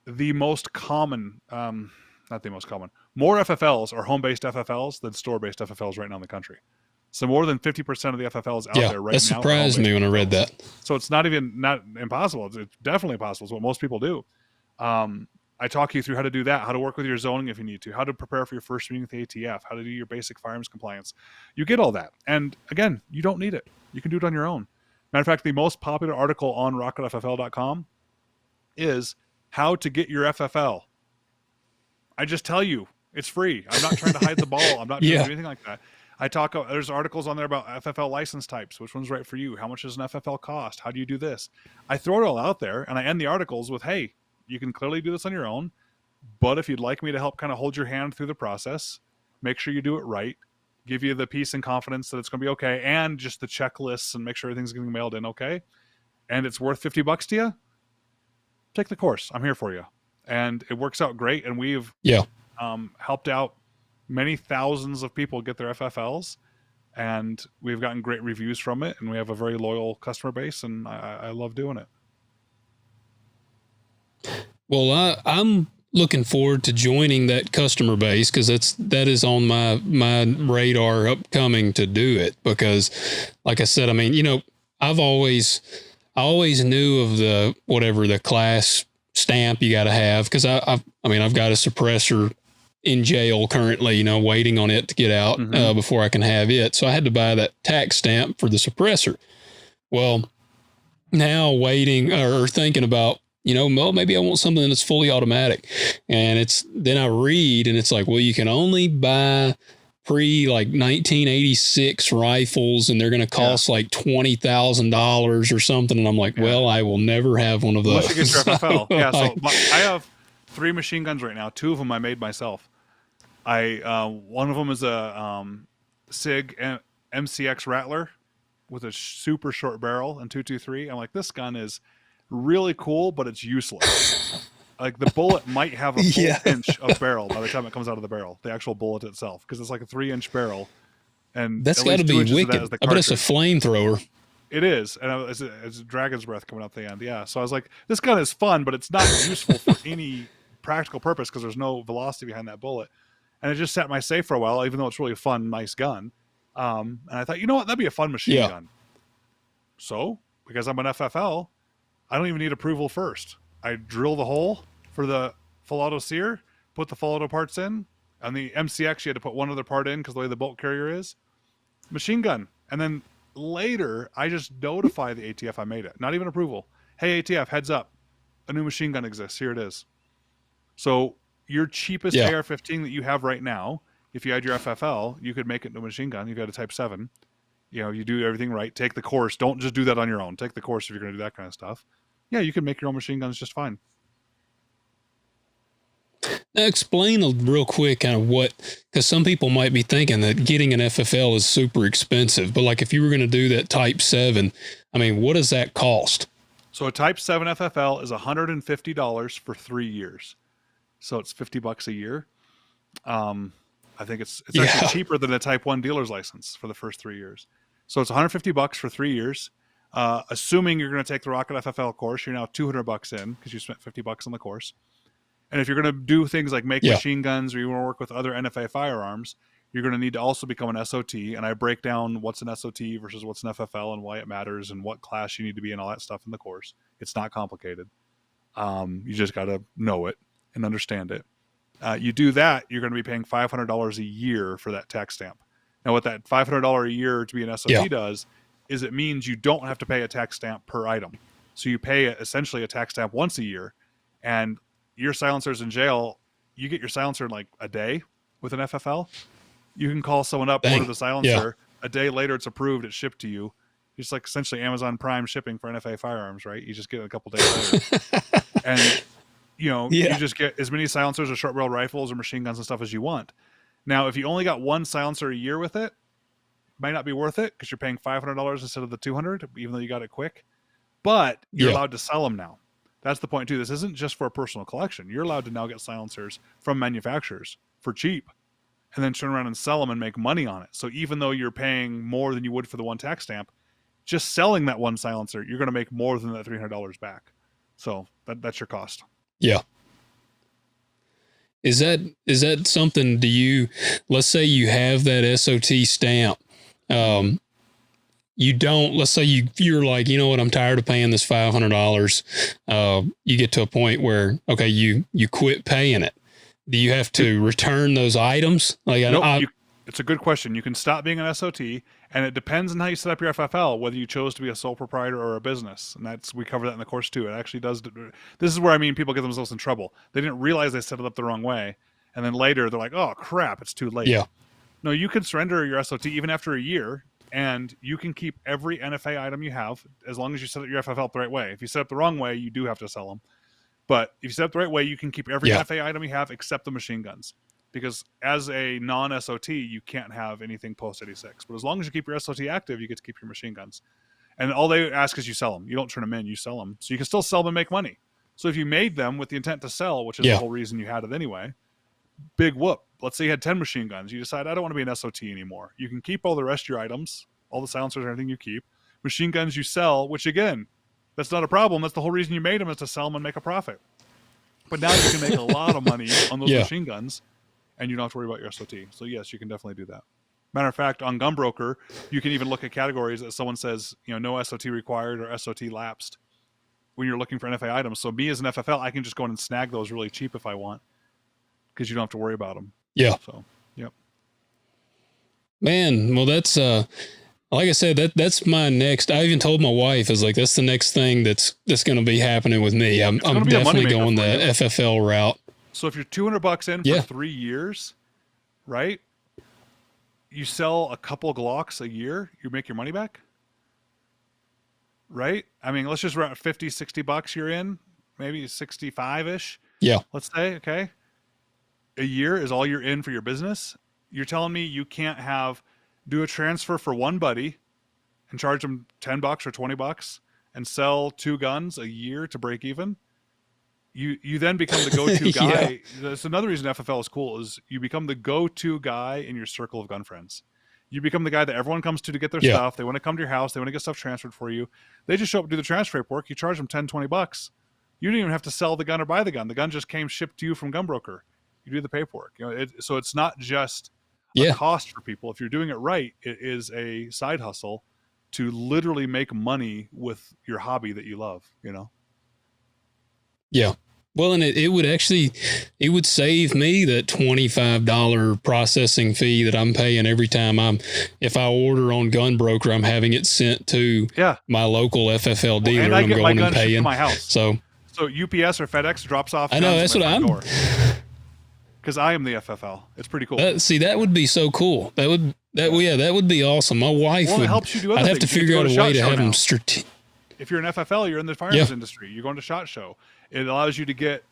the most common, not the most common. More FFLs are home-based FFLs than store-based FFLs right now in the country. So more than 50% of the FFLs out there right now. That surprised me when I read that. So it's not impossible. It's definitely possible. It's what most people do. I talk you through how to do that, how to work with your zoning if you need to, how to prepare for your first meeting with the ATF, how to do your basic firearms compliance. You get all that. And again, you don't need it. You can do it on your own. Matter of fact, the most popular article on rocketffl.com is how to get your FFL. I just tell you, it's free. I'm not trying to hide the ball. I'm not doing anything like that. There's articles on there about FFL license types. Which one's right for you? How much does an FFL cost? How do you do this? I throw it all out there, and I end the articles with, hey, you can clearly do this on your own, but if you'd like me to help kind of hold your hand through the process, make sure you do it right, give you the peace and confidence that it's going to be okay, and just the checklists and make sure everything's getting mailed in okay, and it's worth $50 to you, take the course. I'm here for you. And it works out great, and we've helped out many thousands of people get their FFLs, and we've gotten great reviews from it, and we have a very loyal customer base, and I love doing it. Well, I'm looking forward to joining that customer base because that is on my radar upcoming to do it. Because, like I said, I mean, you know, I always knew of the class stamp you got to have because I've got a suppressor in jail currently, you know, waiting on it to get out before I can have it. So I had to buy that tax stamp for the suppressor. Well, now waiting or thinking about, you know, well, maybe I want something that's fully automatic. And then I read and it's like, well, you can only buy like 1986 rifles and they're going to cost like $20,000 or something. And I'm like, well, I will never have one of those. Unless you get your FFL. Yeah. So I have 3 machine guns right now. 2 of them I made myself. One of them is a SIG MCX Rattler with a super short barrel and 223. I'm like, this gun is really cool, but it's useless. Like the bullet might have a full inch of barrel by the time it comes out of the barrel, the actual bullet itself, because it's like a 3-inch barrel. And that's got to be wicked. I bet it's a flamethrower. It is, and it's a dragon's breath coming out the end. Yeah, so I was like, this gun is fun, but it's not useful for any practical purpose because there's no velocity behind that bullet. And it just sat in my safe for a while, even though it's really a fun, nice gun. And I thought, you know what, that'd be a fun machine gun. So, because I'm an FFL, I don't even need approval first. I drill the hole for the full auto sear, put the full auto parts in. On the MCX, you had to put one other part in because the way the bolt carrier is. Machine gun. And then later, I just notify the ATF I made it. Not even approval. Hey, ATF, heads up. A new machine gun exists. Here it is. So your cheapest AR-15 that you have right now, if you had your FFL, you could make it into a machine gun. You've got a Type 7. You know, you do everything right. Take the course. Don't just do that on your own. Take the course if you're going to do that kind of stuff. Yeah, you can make your own machine guns just fine. Now explain real quick kind of because some people might be thinking that getting an FFL is super expensive, but like if you were going to do that Type 7, I mean, what does that cost? So a Type 7 FFL is $150 for 3 years. So it's $50 a year. I think it's actually cheaper than a Type 1 dealer's license for the first 3 years. So it's $150 for 3 years. Assuming you're going to take the Rocket FFL course, you're now $200 in because you spent $50 on the course. And if you're going to do things like make machine guns or you want to work with other NFA firearms, you're going to need to also become an SOT. And I break down what's an SOT versus what's an FFL and why it matters and what class you need to be and all that stuff in the course. It's not complicated. You just got to know it and understand it. You do that, you're going to be paying $500 a year for that tax stamp. Now, what that $500 a year to be an SOT does is it means you don't have to pay a tax stamp per item. So you pay essentially a tax stamp once a year, and your silencer's in jail. You get your silencer in like a day with an FFL. You can call someone up, order the silencer. A day later, it's approved. It's shipped to you. It's like essentially Amazon Prime shipping for NFA firearms, right? You just get it a couple days later. And you know, you just get as many silencers or short barrel rifles or machine guns and stuff as you want. Now, if you only got one silencer a year with it, might not be worth it because you're paying $500 instead of the $200, even though you got it quick. But you're allowed to sell them now. That's the point too. This isn't just for a personal collection. You're allowed to now get silencers from manufacturers for cheap, and then turn around and sell them and make money on it. So even though you're paying more than you would for the one tax stamp, just selling that one silencer, you're going to make more than that $300 back. So that's your cost. Yeah. Is that something, let's say you have that SOT stamp, let's say you're like, you know what, I'm tired of paying this $500. You get to a point where, okay, you quit paying it. Do you have to return those items? Like, nope, it's a good question. You can stop being an SOT, and it depends on how you set up your FFL, whether you chose to be a sole proprietor or a business. And we cover that in the course too. It actually does. This is where, I mean, people get themselves in trouble. They didn't realize they set it up the wrong way. And then later they're like, oh crap, it's too late. Yeah. No, you can surrender your SOT even after a year, and you can keep every NFA item you have as long as you set up your FFL the right way. If you set up the wrong way, you do have to sell them. But if you set up the right way, you can keep every NFA item you have except the machine guns. Because as a non-SOT, you can't have anything post-86. But as long as you keep your SOT active, you get to keep your machine guns. And all they ask is you sell them. You don't turn them in, you sell them. So you can still sell them and make money. So if you made them with the intent to sell, which is the whole reason you had it anyway, big whoop. Let's say you had 10 machine guns. You decide, I don't want to be an SOT anymore. You can keep all the rest of your items, all the silencers and everything you keep. Machine guns you sell, which again, that's not a problem. That's the whole reason you made them, is to sell them and make a profit. But now you can make a lot of money on those machine guns, and you don't have to worry about your SOT. So yes, you can definitely do that. Matter of fact, on Gunbroker, you can even look at categories that someone says, no SOT required or SOT lapsed when you're looking for NFA items. So me as an FFL, I can just go in and snag those really cheap if I want, because you don't have to worry about them. Yeah. So, yep. Man, well, that's like I said, that's my next. I even told my wife, is like, that's the next thing that's going to be happening with me. I'm definitely going the FFL route. So if you're $200 in for 3 years, right? You sell a couple Glocks a year, you make your money back. Right? I mean, let's just run $50, $60 you're in, maybe 65-ish. Yeah. Let's say, okay. A year is all you're in for your business. You're telling me you can't do a transfer for one buddy and charge them $10 or $20 and sell 2 guns a year to break even? You then become the go-to guy. That's another reason FFL is cool, is you become the go-to guy in your circle of gun friends. You become the guy that everyone comes to get their stuff. They want to come to your house. They want to get stuff transferred for you. They just show up and do the transfer paperwork. You charge them $10, $20. You didn't even have to sell the gun or buy the gun. The gun just came shipped to you from Gunbroker. You do the paperwork. So it's not just a cost for people. If you're doing it right, it is a side hustle to literally make money with your hobby that you love, Yeah. Well, and it would save me that $25 processing fee that I'm paying every time if I order on Gunbroker, I'm having it sent to my local FFL dealer. And I get my gun shipped to my house. So UPS or FedEx drops off. I know, that's what I'm. Because I am the FFL. It's pretty cool. See, that would be so cool. That would be awesome. My wife would. It helps you do other I'd have to figure out a way to have them strategic. If you're an FFL, you're in the firearms industry. You're going to SHOT Show. It allows you to get,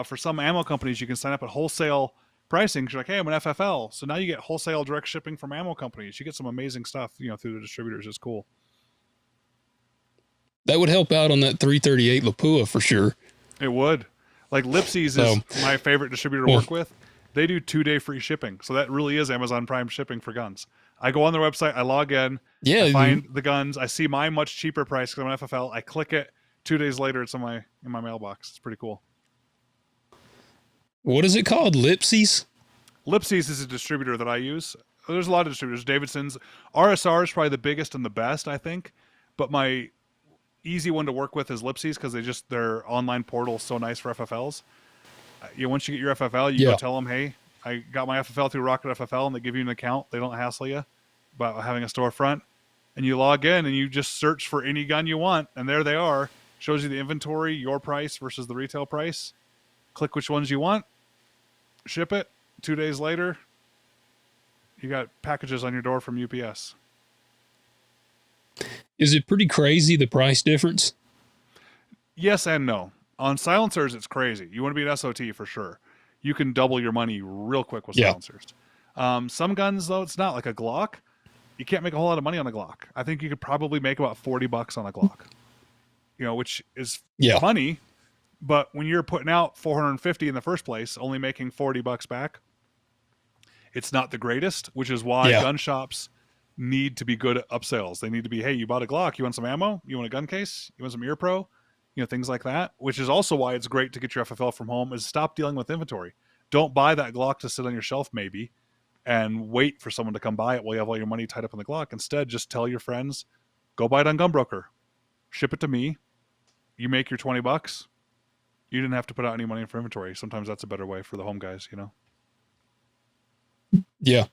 for some ammo companies, you can sign up at wholesale pricing. You're like, hey, I'm an FFL. So now you get wholesale direct shipping from ammo companies. You get some amazing stuff, through the distributors. It's cool. That would help out on that 338 Lapua for sure. It would. Like Lipsy's is my favorite distributor to work with. They do 2-day free shipping. So that really is Amazon Prime shipping for guns. I go on their website, I log in, I find the guns, I see my much cheaper price because I'm an FFL, I click it, 2 days later it's in my mailbox. It's pretty cool. What is it called? Lipsy's? Lipsy's is a distributor that I use. There's a lot of distributors. Davidson's. RSR is probably the biggest and the best, I think. But my easy one to work with is Lipsy's because their online portal is so nice for FFLs. Once you get your FFL, you go tell them, hey, I got my FFL through Rocket FFL, and they give you an account. They don't hassle you about having a storefront. And you log in and you just search for any gun you want, and there they are. Shows you the inventory, your price versus the retail price. Click which ones you want, ship it. 2 days later, you got packages on your door from UPS. Is it pretty crazy, the price difference? Yes and no. On silencers, it's crazy. You want to be an SOT for sure. You can double your money real quick with silencers. Some guns, though, it's not like a Glock. You can't make a whole lot of money on a Glock. I think you could probably make about $40 on a Glock, which is funny. But when you're putting out 450 in the first place, only making $40 back, it's not the greatest, which is why gun shops need to be good at upsells. They need to be, hey, you bought a Glock, you want some ammo? You want a gun case? You want some ear pro? Things like that, which is also why it's great to get your FFL from home, is stop dealing with inventory. Don't buy that Glock to sit on your shelf maybe and wait for someone to come buy it while you have all your money tied up in the Glock. Instead, just tell your friends, go buy it on Gunbroker. Ship it to me. You make your $20. You didn't have to put out any money for inventory. Sometimes that's a better way for the home guys, Yeah.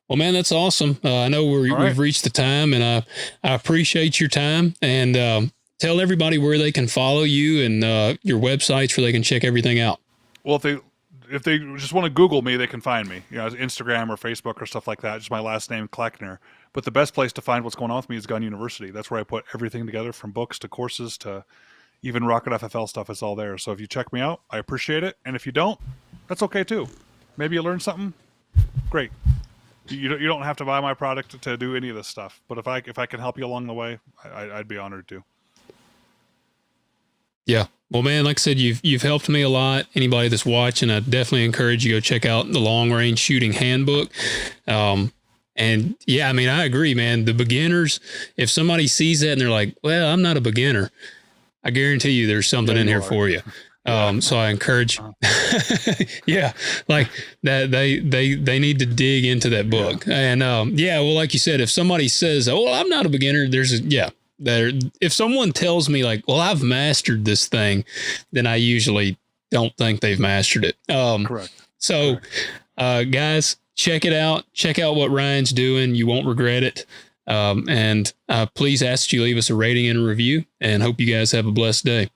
Well, man, that's awesome. I know we've reached the time, and I appreciate your time, and tell everybody where they can follow you and your websites where they can check everything out. Well, if they just want to Google me, they can find me. Instagram or Facebook or stuff like that. Just my last name, Cleckner. But the best place to find what's going on with me is Gun University. That's where I put everything together, from books to courses to even Rocket FFL stuff. It's all there. So if you check me out, I appreciate it. And if you don't, that's okay too. Maybe you learned something. Great. You don't have to buy my product to do any of this stuff. But if I can help you along the way, I'd be honored to. Yeah. Well, man, like I said, you've helped me a lot. Anybody that's watching, I definitely encourage you to go check out the Long Range Shooting Handbook. And yeah, I mean, I agree, man. The beginners, if somebody sees that and they're like, well, I'm not a beginner, I guarantee you there's something in here for you. So I encourage, yeah, like that they need to dig into that book. And well, like you said, if somebody says, oh, well, I'm not a beginner, if someone tells me like, well, I've mastered this thing, then I usually don't think they've mastered it. Correct. So, guys, check it out. Check out what Ryan's doing. You won't regret it. And please ask that you leave us a rating and a review, and hope you guys have a blessed day.